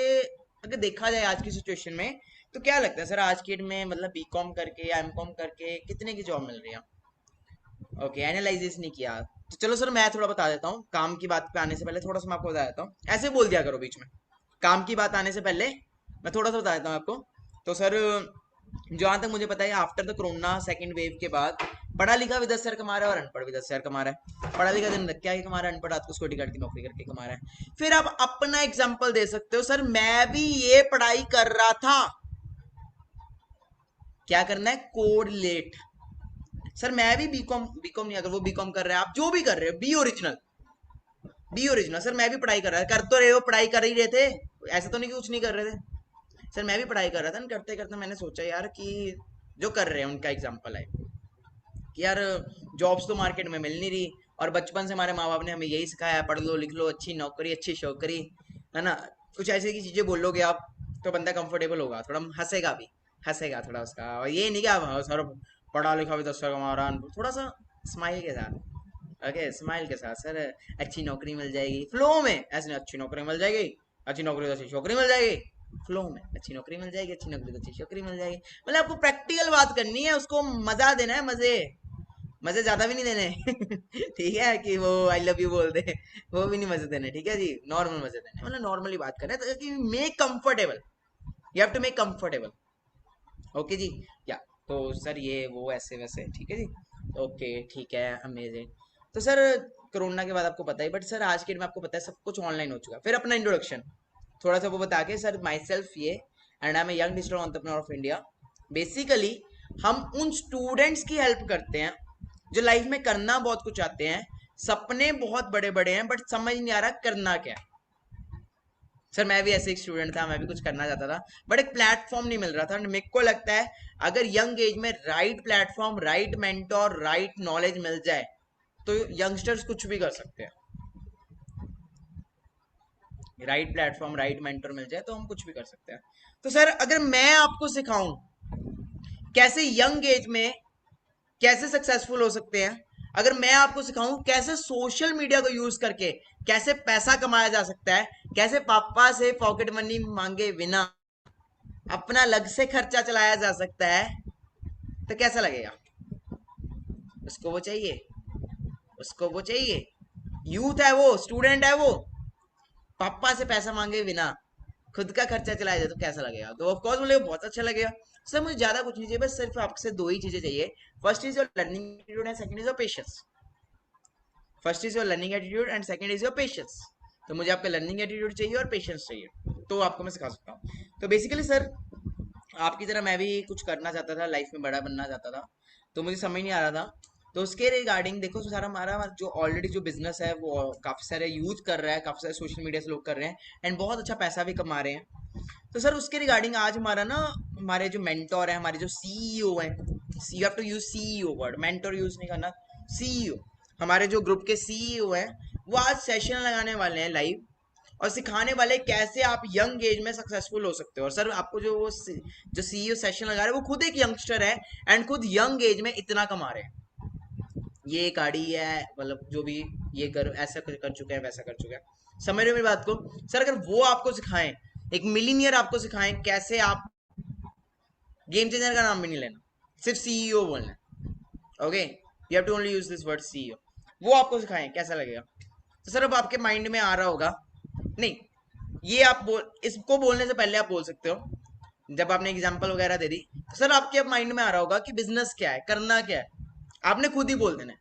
अगर देखा जाए आज की सिचुएशन में, तो क्या लगता है सर आज की डेट में, मतलब बीकॉम करके या एमकॉम करके कितने की जॉब मिल रही है? ओके एनालिसिस नहीं किया, तो चलो सर मैं थोड़ा बता देता हूँ। काम की बात पे आने से पहले थोड़ा सा मैं आपको बता देता हूँ, ऐसे बोल दिया करो बीच में, काम की बात आने से पहले मैं थोड़ा सा बता देता हूँ आपको। तो सर जहां तक मुझे पता है, after the corona second wave के बाद पढ़ा लिखा भी 10 हजार कमा रहा है और अनपढ़ भी 10 हजार कमा रहा है। पढ़ा लिखा दिन रख के कमा रहा है, अनपढ़ रात को सिक्योरिटी गार्ड की नौकरी करके कमा रहा है। फिर आप अपना एग्जाम्पल दे सकते हो, सर मैं भी ये पढ़ाई कर रहा था। क्या करना है, कोरिलेट। सर मैं भी बीकॉम बीकॉम नहीं, अगर वो बीकॉम कर रहे हैं, आप जो भी कर रहे हो B original, B original. Sir मैं भी पढ़ाई कर रहा था, कर तो रहे हो, पढ़ाई कर ही रहे थे, ऐसा तो नहीं कि कुछ नहीं कर रहे थे। सर मैं भी पढ़ाई कर रहा था, करते करते मैंने सोचा यार कि जो कर रहे हैं उनका एग्जाम्पल है कि यार जॉब्स तो मार्केट में मिल नहीं रही, और बचपन से हमारे माँ बाप ने हमें यही सिखाया, पढ़ लो लिख लो, अच्छी नौकरी अच्छी शौकरी, है ना। कुछ ऐसे की चीजें बोलोगे आप तो बंदा कंफर्टेबल होगा, थोड़ा हंसेगा भी, हंसेगा थोड़ा उसका, और ये नहीं कि आप "हाँ, सर पढ़ा लिखा भी 10 साल कमा रहा है", थोड़ा सा स्माइल के साथ, ओके स्माइल के साथ, सर अच्छी नौकरी मिल जाएगी, फ्लो में, ऐसे नहीं अच्छी नौकरी मिल जाएगी, अच्छी नौकरी तो अच्छी छोकरी मिल जाएगी, फ्लो में अच्छी नौकरी मिल जाएगी, अच्छी नौकरी तो अच्छी छोकरी मिल जाएगी। मतलब आपको प्रैक्टिकल बात करनी है, उसको मजा देना है, मजे, मजे ज्यादा भी नहीं देने ठीक है, कि वो आई लव यू बोल दे, वो भी नहीं मजे देने, ठीक है जी, नॉर्मल मजे देने, मतलब नॉर्मली बात करें तो make comfortable, you have to make comfortable. Okay जी, या तो सर ये वो ऐसे वैसे ठीक है जी, ओके ठीक है अमेजिंग। तो सर कोरोना के बाद आपको पता ही, बट सर आज के डेट में आपको पता है सब कुछ ऑनलाइन हो चुका है। फिर अपना इंट्रोडक्शन थोड़ा सा वो बता के, सर माई सेल्फ ये, and I am young digital entrepreneur of India. Basically हम उन स्टूडेंट्स की हेल्प करते हैं जो लाइफ में करना बहुत कुछ चाहते हैं, सपने बहुत बड़े बड़े हैं, बट समझ नहीं आ रहा करना क्या है। सर मैं भी ऐसे एक स्टूडेंट था, मैं भी कुछ करना चाहता था, बट एक प्लेटफॉर्म नहीं मिल रहा था। मेरे को लगता है अगर यंग एज में right platform, right mentor, right knowledge मिल जाए, तो यंगस्टर्स कुछ भी कर सकते हैं। राइट प्लेटफॉर्म, राइट मेंटोर मिल जाए तो हम कुछ भी कर सकते हैं। तो सर अगर मैं आपको सिखाऊं कैसे यंग एज में कैसे सक्सेसफुल हो सकते हैं, अगर मैं आपको सिखाऊं कैसे सोशल मीडिया को यूज करके कैसे पैसा कमाया जा सकता है, कैसे पापा से पॉकेट मनी मांगे बिना अपना अलग से खर्चा चलाया जा सकता है, तो कैसा लगेगा? उसको वो चाहिए, उसको वो चाहिए, यूथ है वो, स्टूडेंट है वो, पापा से पैसा मांगे बिना खुद का खर्चा चलाया जाए तो कैसा लगेगा? तो ऑफ कोर्स मुझे बहुत अच्छा लगेगा। सर मुझे ज्यादा कुछ नहीं चाहिए, बस सिर्फ आपसे दो ही चीजें चाहिए। First is your learning attitude and second is your patience. First is your learning attitude and second is your patience. तो मुझे आपका लर्निंग एटीट्यूड चाहिए और पेशेंस चाहिए, तो आपको मैं सिखा सकता हूँ। तो बेसिकली सर आपकी तरह मैं भी कुछ करना चाहता था, लाइफ में बड़ा बनना चाहता था, तो मुझे समझ नहीं आ रहा था। तो उसके रिगार्डिंग देखो, तो सारा हमारा जो ऑलरेडी जो बिजनेस है वो काफी सारे यूज कर रहा है, काफी सारे सोशल मीडिया से लोग कर रहे हैं, एंड बहुत अच्छा पैसा भी कमा रहे हैं। तो सर उसके रिगार्डिंग आज हमारा ना, हमारे जो मेंटोर है, हमारे जो सीईओ है, you have to use CEO word, mentor use नहीं करना, सीईओ, हमारे जो ग्रुप के सीईओ हैं, वो आज सेशन लगाने वाले हैं लाइव, और सिखाने वाले कैसे आप यंग एज में सक्सेसफुल हो सकते हो। और सर आपको जो वो जो सीईओ सेशन लगा रहे हैं वो खुद एक यंगस्टर है, एंड खुद यंग एज में इतना कमा रहे हैं, ये गाड़ी है, मतलब जो भी ये कर ऐसा कर चुके हैं, वैसा कर चुके हैं। समझ रहे हो मेरी बात को सर? अगर वो आपको सिखाएं, एक मिलीनियर आपको सिखाएं कैसे आप, गेम चेंजर का नाम भी नहीं लेना, सिर्फ सीईओ बोलना है, okay, you have to only use this word CEO, वो आपको सिखाएं, कैसा लगेगा? तो सर अब आपके माइंड में आ रहा होगा, नहीं, ये आप इसको बोलने से पहले आप बोल सकते हो, जब आपने एग्जांपल वगैरह दे दी, तो सर आपके माइंड में आ रहा होगा कि बिजनेस क्या है, करना क्या है, आपने खुद ही बोल देना है।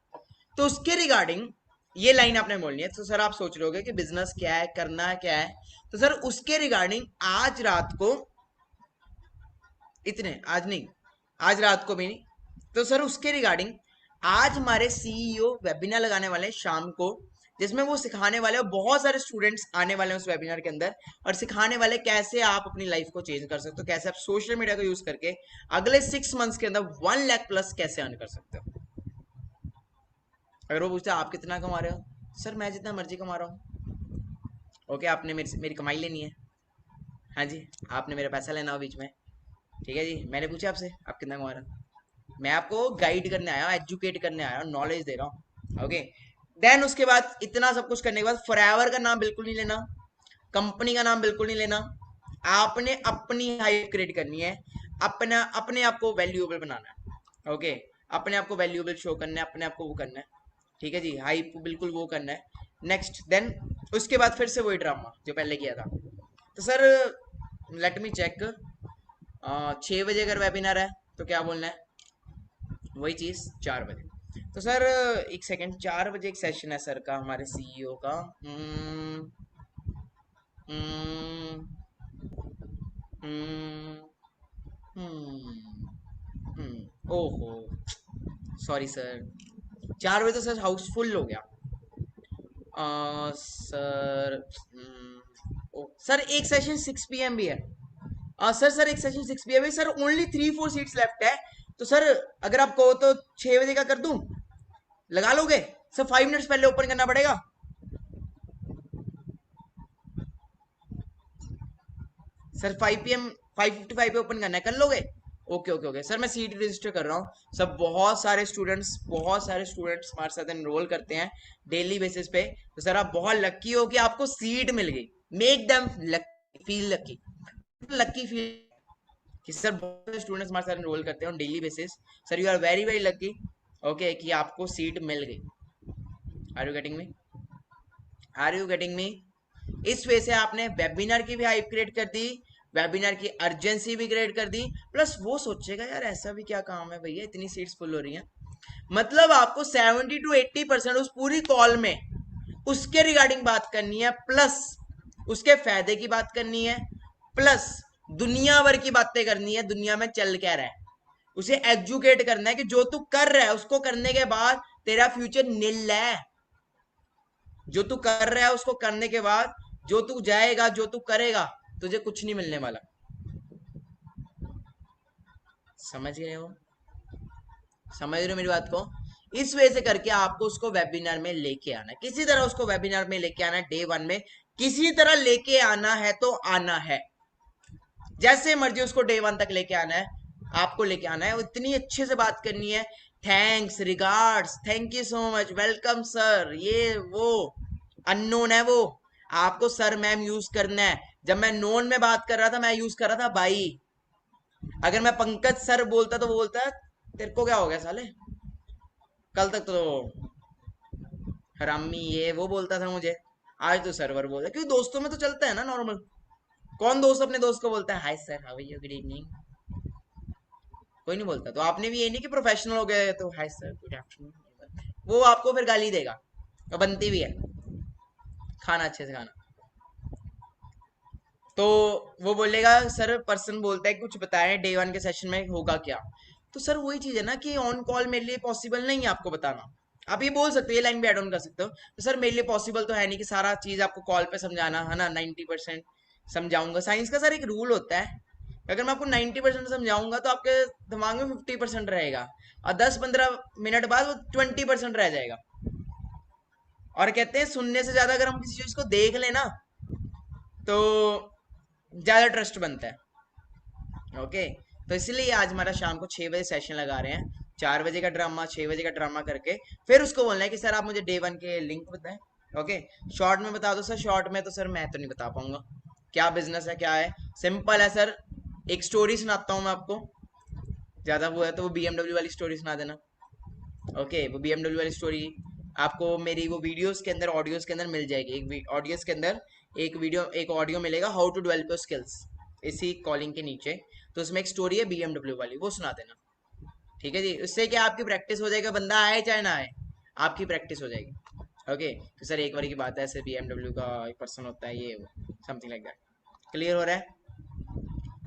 तो उसके रिगार्डिंग ये लाइन आपने बोलनी है। तो सर आप सोच रहे होगे कि बिजनेस क्या है, करना क्या है, तो सर उसके रिगार्डिंग आज रात को, इतने आज नहीं, आज रात को भी नहीं, तो सर उसके रिगार्डिंग आज हमारे सीईओ वेबिनार लगाने वाले हैं शाम को, जिसमें वो सिखाने वाले हैं, बहुत सारे स्टूडेंट्स आने वाले हैं उस वेबिनार के अंदर, और सिखाने वाले कैसे आप अपनी लाइफ को चेंज कर सकते हो, कैसे आप सोशल मीडिया को यूज करके अगले 6 मंथ्स के अंदर 1 लाख प्लस कैसे अर्न कर सकते हो। अगर वो पूछते हैं आप कितना कमा रहे हो, सर मैं जितना मर्जी कमा रहा हूँ, ओके, आपने मेरी कमाई लेनी है, हाँ जी, आपने मेरा पैसा लेना हो बीच में, ठीक है जी, मैंने पूछा आपसे आप कितना कमा रहे हो, मैं आपको गाइड करने आया हूँ, एजुकेट करने आया हूँ, नॉलेज दे रहा हूँ, ओके। देन उसके बाद इतना सब कुछ करने के बाद फॉरएवर का नाम बिल्कुल नहीं लेना, कंपनी का नाम बिल्कुल नहीं लेना, आपने अपनी हाइप क्रिएट करनी है, अपना अपने आप को वैल्यूएबल बनाना है, ओके, अपने आप को वैल्यूएबल शो करना है, अपने आप को वो करना है, ठीक है जी, हाइप बिल्कुल वो करना है। नेक्स्ट देन उसके बाद फिर से वही ड्रामा जो पहले किया था। तो सर लेट मी चेक, 6 बजे अगर वेबिनार है तो क्या बोलना है, वही चीज 4 बजे। तो सर एक सेकंड, 4 बजे एक सेशन है सर का, हमारे सीईओ का, हम्म, हम्म, हम्म, ओहो, सॉरी सर, 4 बजे तो सर हाउसफुल हो गया। सर सर एक सेशन 6 PM भी है, सर एक सेशन 6 PM है सर, ओनली 3-4 सीट्स लेफ्ट है। तो सर अगर आप कहो तो 6 बजे का कर दूं, लगा लोगे? सर 5 मिनट्स पहले ओपन करना पड़ेगा। सर 5 PM 5:55 पे ओपन करना है, कर लोगे? ओके ओके ओके सर, मैं सीट रजिस्टर कर रहा हूँ। सब बहुत सारे स्टूडेंट्स हमारे साथ एनरोल करते हैं डेली बेसिस पे। तो सर आप बहुत लकी हो कि आपको सीट मिल गई। Make them feel lucky, lucky feel कि सर बहुत सारे स्टूडेंट्स हमारे साथ एनरोल करते हैं daily basis. Sir you are very very lucky, okay, कि आपको सीट मिल गई। Are you getting me? Are you getting me? इस वजह से आपने वेबिनार की भी हाइप क्रिएट कर दी, वेबिनार की अर्जेंसी भी क्रिएट कर दी, प्लस वो सोचेगा यार ऐसा भी क्या काम है भैया, इतनी सीट्स फुल हो रही हैं। मतलब आपको 70 to 80% उस पूरी कॉल में उसके रिगार्डिंग बात करनी है, प्लस उसके फायदे की बात करनी है, प्लस दुनिया भर की बातें करनी है, दुनिया में चल क्या रहा है उसे एजुकेट करना है, कि जो तू कर रहा है उसको करने के बाद तेरा फ्यूचर नील है। जो तू कर रहा है उसको करने के बाद जो तू जाएगा, जो तू करेगा, तुझे कुछ नहीं मिलने वाला। समझ गए हो? समझ रहे हो मेरी बात को? इस वजह से करके आपको उसको वेबिनार में लेके आना है, किसी तरह उसको वेबिनार में लेके आना है, डे 1 में किसी तरह लेके आना है तो आना है, जैसे मर्जी उसको डे 1 तक लेके आना है, आपको लेके आना है, इतनी अच्छे से बात करनी है, thanks, regards, thank you so much, welcome sir, ये वो अननोन है वो, आपको सर मैम यूज करना है। जब मैं नोन में बात कर रहा था, मैं यूज कर रहा था भाई। अगर मैं पंकज सर बोलता तो वो बोलता तेरे को क्या हो गया साले, कल तक तो हरामी ये वो बोलता था मुझे, आज तो सर्वर बोलता है, क्योंकि दोस्तों में तो चलता है ना नॉर्मल। कौन दोस्त अपने दोस्त को बोलता है hi sir, how are you, good evening? कोई नहीं बोलता। तो आपने भी ये नहीं कि प्रोफेशनल हो गए तो हाय सर, गुड आफ्टरनून, वो आपको फिर गाली देगा, तो बनती भी है, खाना अच्छे से खाना। तो वो बोलेगा सर, पर्सन बोलता है कुछ बताएं डे 1 के सेशन में होगा क्या। तो सर वही चीज है ना कि ऑन कॉल मेरे लिए पॉसिबल नहीं है आपको बताना। आप ये बोल सकते हो, ये लाइन भी एड ऑन कर सकते हो, तो सर मेरे लिए पॉसिबल तो है नहीं कि सारा चीज आपको कॉल पे समझाना, है ना, 90%। समझाऊंगा। साइंस का सर एक रूल होता है, अगर मैं आपको 90% समझाऊंगा तो आपके दिमाग में 50% रहेगा, और 10-15 मिनट बाद वो 20% रह जाएगा। और कहते हैं सुनने से ज्यादा अगर हम किसी चीज को देख लेना तो ज्यादा ट्रस्ट बनता है। ओके, तो इसलिए आज हमारा शाम को 6 बजे सेशन लगा रहे हैं। 4 बजे का ड्रामा, 6 बजे का ड्रामा करके फिर उसको बोलना है कि सर आप मुझे डे 1 के लिंक बताएं। ओके, शॉर्ट में बता दो सर। शॉर्ट में तो सर मैं तो नहीं बता पाऊंगा क्या बिजनेस है, क्या है। सिंपल है सर, एक स्टोरी सुनाता हूँ मैं आपको। ज्यादा वो है तो वो बीएमडब्ल्यू वाली स्टोरी सुना देना। ओके, वो बीएमडब्ल्यू वाली स्टोरी आपको मेरी वो वीडियोस के अंदर, ऑडियोज के अंदर मिल जाएगी। एक ऑडियोज के अंदर एक वीडियो, एक ऑडियो मिलेगा, how to develop your skills, इसी कॉलिंग के नीचे। तो उसमें एक स्टोरी है बीएमडब्ल्यू वाली, वो सुना देना। ठीक है जी, उससे क्या आपकी प्रैक्टिस हो जाएगा, बंदा आए चाहे ना आए, आपकी प्रैक्टिस हो जाएगी। ओके, तो सर एक बार की बात है, ऐसे बीएमडब्ल्यू का एक पर्सन होता है, ये समथिंग लाइक दैट। क्लियर हो रहा है?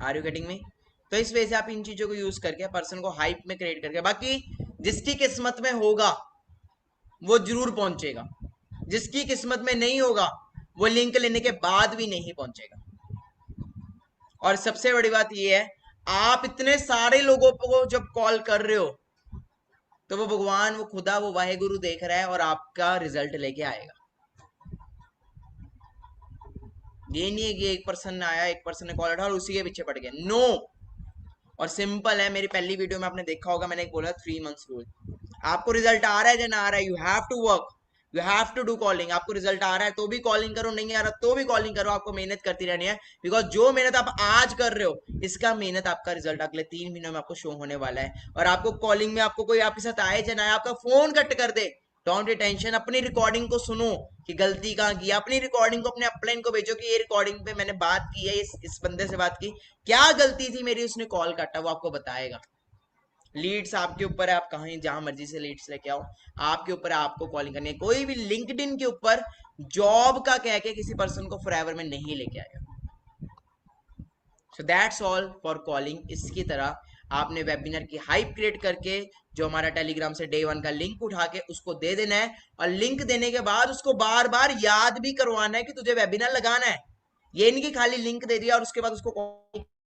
Are you getting me? तो इस वजह से आप इन चीजों को यूज करके पर्सन को हाइप में क्रिएट करके, बाकी जिसकी किस्मत में होगा वो जरूर पहुंचेगा, जिसकी किस्मत में नहीं होगा वो लिंक लेने के बाद भी नहीं पहुंचेगा। और सबसे बड़ी बात यह है, आप इतने सारे लोगों को जब कॉल कर रहे हो तो वो भगवान, वो खुदा, वो वाहेगुरु देख रहा है और आपका रिजल्ट लेके आएगा। ये नहीं है कि एक पर्सन ने आया, एक पर्सन ने कॉल उठा और उसी के पीछे पड़ गया, नो। और सिंपल है, मेरी पहली वीडियो में आपने देखा होगा, मैंने एक बोला 3 मंथ्स रूल। आपको रिजल्ट आ रहा है या ना आ रहा है, you have to work, you have to do calling. आपको रिजल्ट आ रहा है तो भी कॉलिंग करो, नहीं आ रहा तो भी कॉलिंग करो, आपको मेहनत करती रहनी है। बिकॉज जो मेहनत आप आज कर रहे हो, इसका मेहनत आपका रिजल्ट अगले 3 महीनों में आपको शो होने वाला है। और आपको कॉलिंग में आपको कोई आपके साथ आए चाहे ना, आपका फोन कट कर दे, डोंट टेंशन। अपनी रिकॉर्डिंग को सुनो कि गलती कहाँ की, अपनी रिकॉर्डिंग को अपने अपलाइन को भेजो कि ये रिकॉर्डिंग पे मैंने बात की है, इस बंदे से बात की, क्या गलती थी मेरी, उसने कॉल काटा, वो आपको बताएगा। लीड्स आपके ऊपर है, आप कहीं जहां मर्जी से लीड्स लेके आओ, आपके ऊपर है, आपको कॉलिंग करनी है। कोई भी लिंक्डइन के ऊपर जॉब का कह के किसी पर्सन को फॉरएवर में नहीं लेके आएगा। So that's all for calling. इसकी तरह आपने वेबिनार की हाइप क्रिएट करके जो हमारा टेलीग्राम से डे 1 का लिंक उठा के उसको दे देना है, और लिंक देने के बाद उसको बार बार याद भी करवाना है कि तुझे वेबिनार लगाना है। ये नहीं कि खाली लिंक दे दिया और उसके बाद उसको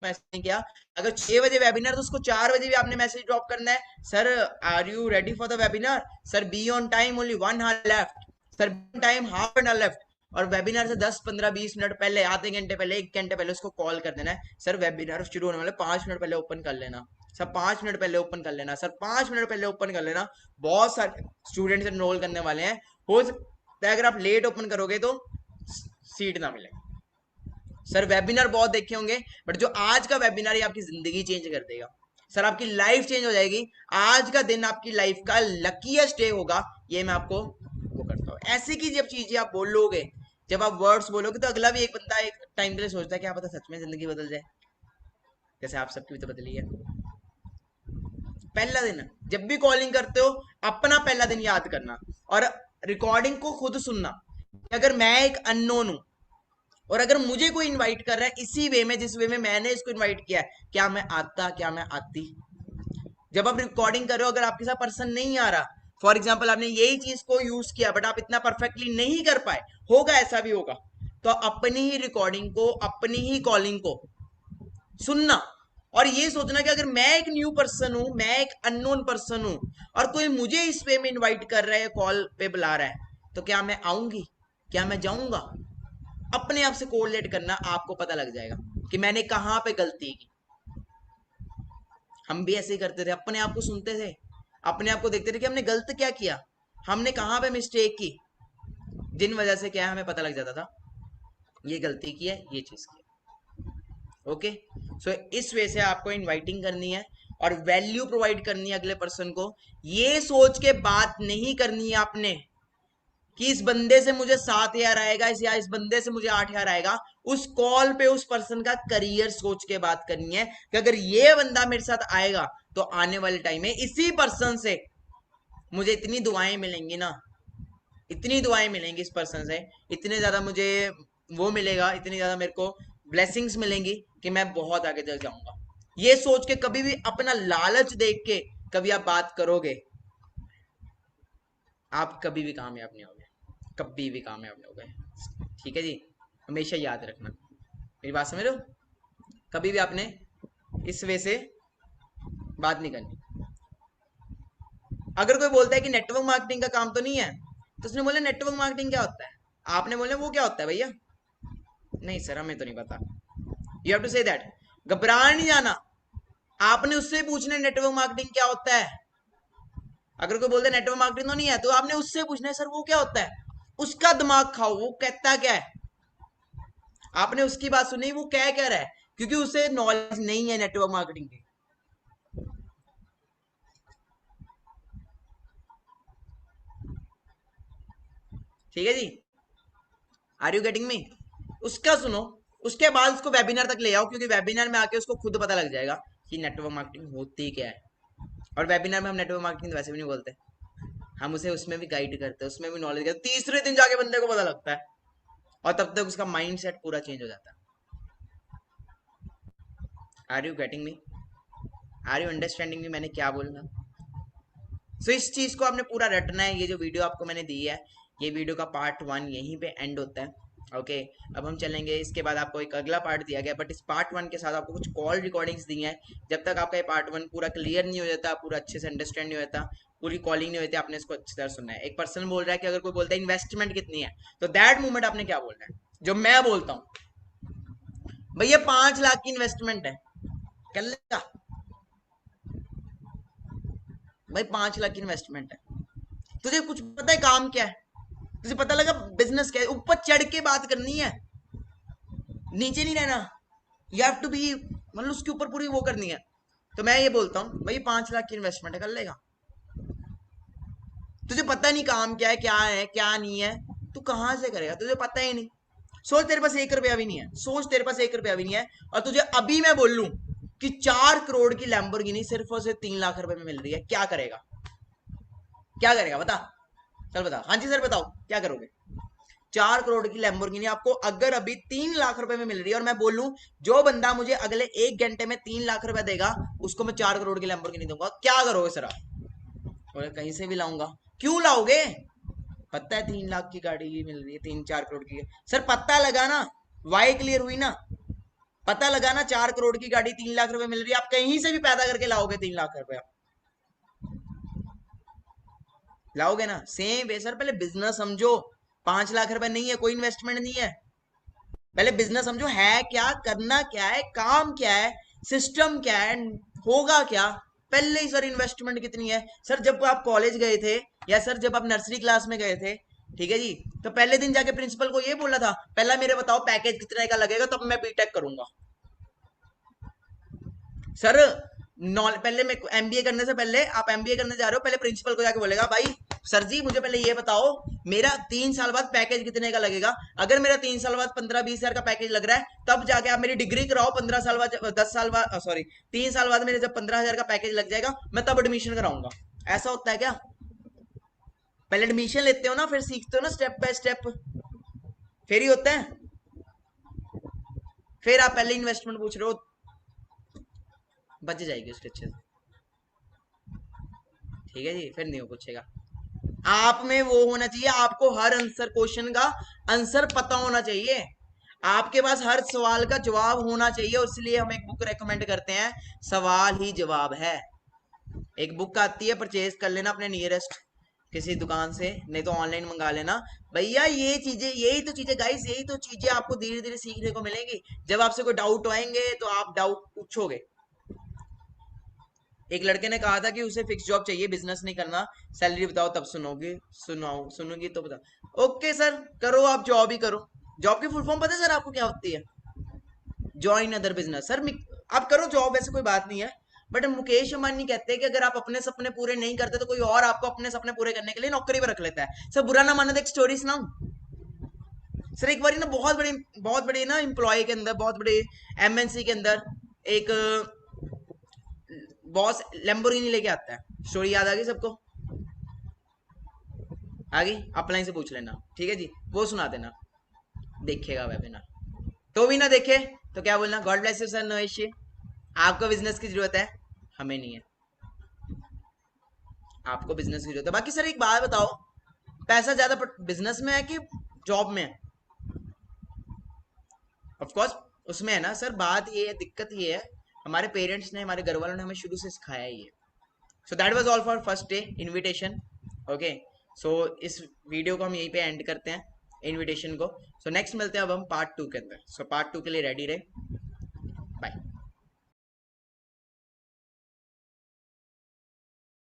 मैसेज नहीं किया। अगर 6 बजे वेबिनार तो उसको 4 बजे भी आपने मैसेज ड्रॉप करना है, sir are you ready for the webinar, sir be on time, only 1 hour left, sir time half an hour left. और वेबिनार से 10-15-20 मिनट पहले, आधे घंटे पहले, 1 घंटे पहले उसको कॉल कर देना है, सर वेबिनार शुरू होने वाले 5 मिनट पहले ओपन कर लेना, सर 5 मिनट पहले ओपन कर लेना, सर 5 मिनट पहले ओपन कर लेना। बहुत सारे स्टूडेंट्स एनरोल करने वाले हैं, हो सकता है अगर आप लेट ओपन करोगे तो सीट ना मिले। सर वेबिनार बहुत देखे होंगे, बट जो आज का वेबिनार है आपकी जिंदगी चेंज कर देगा। सर आपकी लाइफ चेंज हो जाएगी, आज का दिन आपकी लाइफ का लकीएस्ट डे होगा, ये मैं आपको वो करता हूँ। ऐसे की जब चीजें आप बोलोगे, जब आप वर्ड्स बोलोगे, तो अगला भी एक बंदा एक टाइम के लिए सोचता है क्या पता सच में जिंदगी बदल जाए, जैसे आप सबकी भी तो बदली है। पहला दिन जब भी कॉलिंग करते हो, अपना पहला दिन याद करना और रिकॉर्डिंग को खुद सुनना। अगर मैं एक अननोन हूं और अगर मुझे कोई इनवाइट कर रहा है इसी वे में जिस वे में मैंने इसको इनवाइट किया है, क्या मैं आता, क्या मैं आती? जब आप रिकॉर्डिंग कर रहे हो, अगर आपके साथ पर्सन नहीं आ रहा, फॉर एग्जाम्पल आपने यही चीज को यूज किया बट आप इतना परफेक्टली नहीं कर पाए, होगा, ऐसा भी होगा, तो अपनी ही रिकॉर्डिंग को, अपनी ही कॉलिंग को सुनना और ये सोचना कि अगर मैं एक न्यू पर्सन हूं, मैं एक अननोन पर्सन हूं और कोई मुझे इस वे में इनवाइट कर रहा है, कॉल पे बुला रहा है, तो क्या मैं आऊंगी, क्या मैं जाऊंगा? अपने आप से कोरिलेट करना, आपको पता लग जाएगा कि मैंने कहां पे गलती की। हम भी ऐसे ही करते थे, अपने आप को सुनते थे, अपने आप को देखते थे कि हमने गलत क्या किया, हमने कहां पे मिस्टेक की, जिन वजह से क्या है हमें पता लग जाता था ये गलती की है, ये चीज की है। ओके, सो इस वे से आपको इनवाइटिंग करनी है और वैल्यू प्रोवाइड करनी है अगले पर्सन को। ये सोच के बात नहीं करनी है आपने कि इस बंदे से मुझे 7 हजार आएगा, या इस बंदे से मुझे 8 हजार आएगा। उस कॉल पे उस पर्सन का करियर सोच के बात करनी है कि अगर ये बंदा मेरे साथ आएगा तो आने वाले टाइम में इसी पर्सन से मुझे इतनी दुआएं मिलेंगी ना, इतनी दुआएं मिलेंगी इस पर्सन से, इतने ज्यादा मुझे वो मिलेगा, इतनी ज्यादा मेरे को ब्लेसिंग्स मिलेंगी कि मैं बहुत आगे तक जाऊंगा। ये सोच के कभी भी अपना लालच देख के कभी आप बात करोगे, आप कभी भी कामयाब नहीं होगे, कभी भी कामयाब नहीं होगे। ठीक है जी, हमेशा याद रखना। मेरी बात समझ रहे हो? कभी भी आपने इस वे से बात नहीं करनी। अगर कोई बोलता है कि नेटवर्क मार्केटिंग का काम तो नहीं है, तो उसने बोला नेटवर्क मार्केटिंग क्या होता है, आपने बोले वो क्या होता है भैया? नहीं सर हमें तो नहीं पता। You have to say that. घबरा नहीं जाना, आपने उससे पूछना नेटवर्क मार्केटिंग क्या होता है। अगर कोई बोलते नेटवर्क मार्केटिंग तो नहीं है, तो आपने उससे पूछना है सर वो क्या होता है। उसका दिमाग खाओ, वो कहता क्या है। आपने उसकी बात सुनी वो क्या कह रहा है, क्योंकि उसे नॉलेज नहीं है नेटवर्क मार्केटिंग की। ठीक है जी, आर यू गेटिंग मी? उसका सुनो, उसके बाद उसको वेबिनार तक ले आओ, क्योंकि वेबिनार में आके उसको खुद पता लग जाएगा कि नेटवर्क मार्केटिंग होती क्या है। और वेबिनार में हम नेटवर्क मार्केटिंग वैसे भी नहीं बोलते, हम उसे उसमें भी गाइड करते हैं, उसमें भी नॉलेज करते, तीसरे दिन जाके बंदे को पता लगता है, और तब तक उसका माइंड सेट पूरा चेंज हो जाता है। Are you getting me? Are you understanding me? मैंने क्या बोलना। सो इस चीज को आपने पूरा रटना है। ये जो वीडियो आपको मैंने दी है, ये वीडियो का पार्ट 1 यहीं पे एंड होता है। ओके, अब हम चलेंगे, इसके बाद आपको एक अगला पार्ट दिया गया, बट इस पार्ट 1 के साथ आपको कुछ कॉल रिकॉर्डिंग्स दी हैं। जब तक आपका ये पार्ट 1 पूरा क्लियर नहीं हो जाता, पूरा अच्छे से अंडरस्टैंड नहीं होता, पूरी कॉलिंग नहीं होती, आपने इसको अच्छी तरह सुनना है। एक पर्सन बोल रहा है कि अगर कोई बोलता है इन्वेस्टमेंट कितनी है, तो दैट मोमेंट आपने क्या बोलना है, जो मैं बोलता हूँ भैया 5 लाख की इन्वेस्टमेंट है, कर लेगा भाई? 5 लाख की इन्वेस्टमेंट है, तुझे कुछ पता है काम क्या है, तुझे पता लगा बिजनेस क्या है, ऊपर चढ़ के बात करनी है, नीचे नहीं रहना। यू हैव टू बी, मतलब उसके ऊपर पूरी वो करनी है। तो मैं ये बोलता हूँ भाई 5 लाख की इन्वेस्टमेंट है, कर लेगा? तुझे पता नहीं काम क्या है क्या नहीं है, तू कहां से करेगा, तुझे पता ही नहीं। सोच तेरे पास 1 रुपया भी नहीं है, सोच तेरे पास 1 रुपया भी नहीं है, और तुझे अभी मैं बोल लूं कि 4 करोड़ की लैम्बोर्गिनी सिर्फ और सिर्फ 3 लाख रुपए में मिल रही है, क्या करेगा? क्या करेगा बता, चल बता। हाँ जी सर बताओ, क्या करोगे? 4 करोड़ की लैम्बोर्गिनी आपको अगर अभी 3 लाख रुपए में मिल रही है, और मैं बोलूं जो बंदा मुझे अगले 1 घंटे में 3 लाख रुपए देगा, उसको मैं 4 करोड़ की लैम्बोर्गिनी दूंगा, क्या करोगे सर आप? बोले कहीं से भी लाऊंगा। क्यों लाओगे? पता है 3 लाख की गाड़ी मिल रही है, 3-4 करोड़ की। सर पता लगा ना, वाई क्लियर हुई ना? पता लगा ना, 4 करोड़ की गाड़ी 3 लाख रुपए मिल रही है, आप कहीं से भी पैदा करके लाओगे 3 लाख रुपया, लाओगे ना? सेम वे सर, पहले बिजनेस समझो। 5 लाख रुपए नहीं है, कोई इन्वेस्टमेंट नहीं है। पहले बिजनेस समझो है क्या, करना क्या है, काम क्या है, सिस्टम क्या है, होगा क्या। पहले ही सर इन्वेस्टमेंट कितनी है? सर जब आप कॉलेज गए थे, या सर जब आप नर्सरी क्लास में गए थे, ठीक है जी, तो पहले दिन जाके प्रिंसिपल को ये बोला था, पहला मेरे बताओ पैकेज कितने का लगेगा, तब मैं बीटेक करूंगा। सर पहले मैं एमबीए करने से पहले, आप एमबीए करने जा रहे हो, पहले प्रिंसिपल को जाके बोलेगा भाई सर जी मुझे पहले ये बताओ, मेरा 3 साल बाद पैकेज कितने का लगेगा। अगर मेरा 3 साल बाद 15-20 हजार का पैकेज लग रहा है, तब जाके आप मेरी डिग्री कराओ। 15 साल बाद, 10 साल बाद, सॉरी 3 साल बाद मेरे जब 15 हजार का पैकेज लग जाएगा, मैं तब एडमिशन कराऊंगा। ऐसा होता है क्या? पहले एडमिशन लेते हो ना, फिर सीखते हो ना स्टेप बाय स्टेप, फिर ही होता है। फिर आप पहले इन्वेस्टमेंट पूछ रहे हो, बच जाएगी उसके अच्छे से। ठीक है जी, फिर नहीं हो पूछेगा। आप में वो होना चाहिए, आपको हर आंसर क्वेश्चन का आंसर पता होना चाहिए, आपके पास हर सवाल का जवाब होना चाहिए। और इसलिए हम एक बुक रेकमेंड करते हैं, सवाल ही जवाब है। एक बुक आती है, परचेज कर लेना अपने नियरेस्ट किसी दुकान से, नहीं तो ऑनलाइन मंगा लेना। भैया ये चीजें, यही तो चीजें गाइस, यही तो चीजें आपको धीरे धीरे सीखने को मिलेंगी। जब आपसे कोई डाउट आएंगे तो आप डाउट पूछोगे। एक लड़के ने कहा था कि उसे फिक्स जॉब चाहिए, बिजनेस नहीं करना, सैलरी बताओ तब सुनोगे, सुनाओ सुनोगी तो बता। ओके सर, करो आप जॉब ही करो। जॉब की फुल फॉर्म पता है सर आपको क्या होती है? Join other business. सर आप करो जॉब, वैसे कोई बात नहीं है, बट मुकेश अंबानी कहते हैं कि अगर आप अपने सपने पूरे नहीं करते, तो कोई और आपको अपने सपने पूरे करने के लिए नौकरी पर रख लेता है। सर बुरा ना मानो तो एक स्टोरी सुनाऊं। सर एक बार ना बहुत बड़ी ना एम्प्लॉय के अंदर, बहुत बड़ी एमएनसी के अंदर, एक बॉस लैम्बोर्गिनी लेके आता है। स्टोरी याद आ गई सबको? आ गई? अपलाइन से पूछ लेना, ठीक है जी, वो सुना देना, देखेगा वेबिनार। तो भी ना देखे तो क्या बोलना, God bless you sir, no issue, आपको बिजनेस की जरूरत है, हमें नहीं है। आपको बिजनेस की जरूरत है। बाकी सर एक बात बताओ, पैसा ज्यादा बिजनेस में है कि जॉब में है? ऑफ कोर्स उसमें है ना सर, बात ये है, दिक्कत ये है, हमारे पेरेंट्स ने, हमारे घर वालों ने हमें शुरू से सिखाया ही है। So that was all for first day invitation. Okay, so इस वीडियो को हम यहीं पे एंड करते हैं, इनविटेशन को। सो नेक्स्ट मिलते हैं अब हम पार्ट 2 के अंदर। सो पार्ट 2 के लिए रेडी रहे। बाय।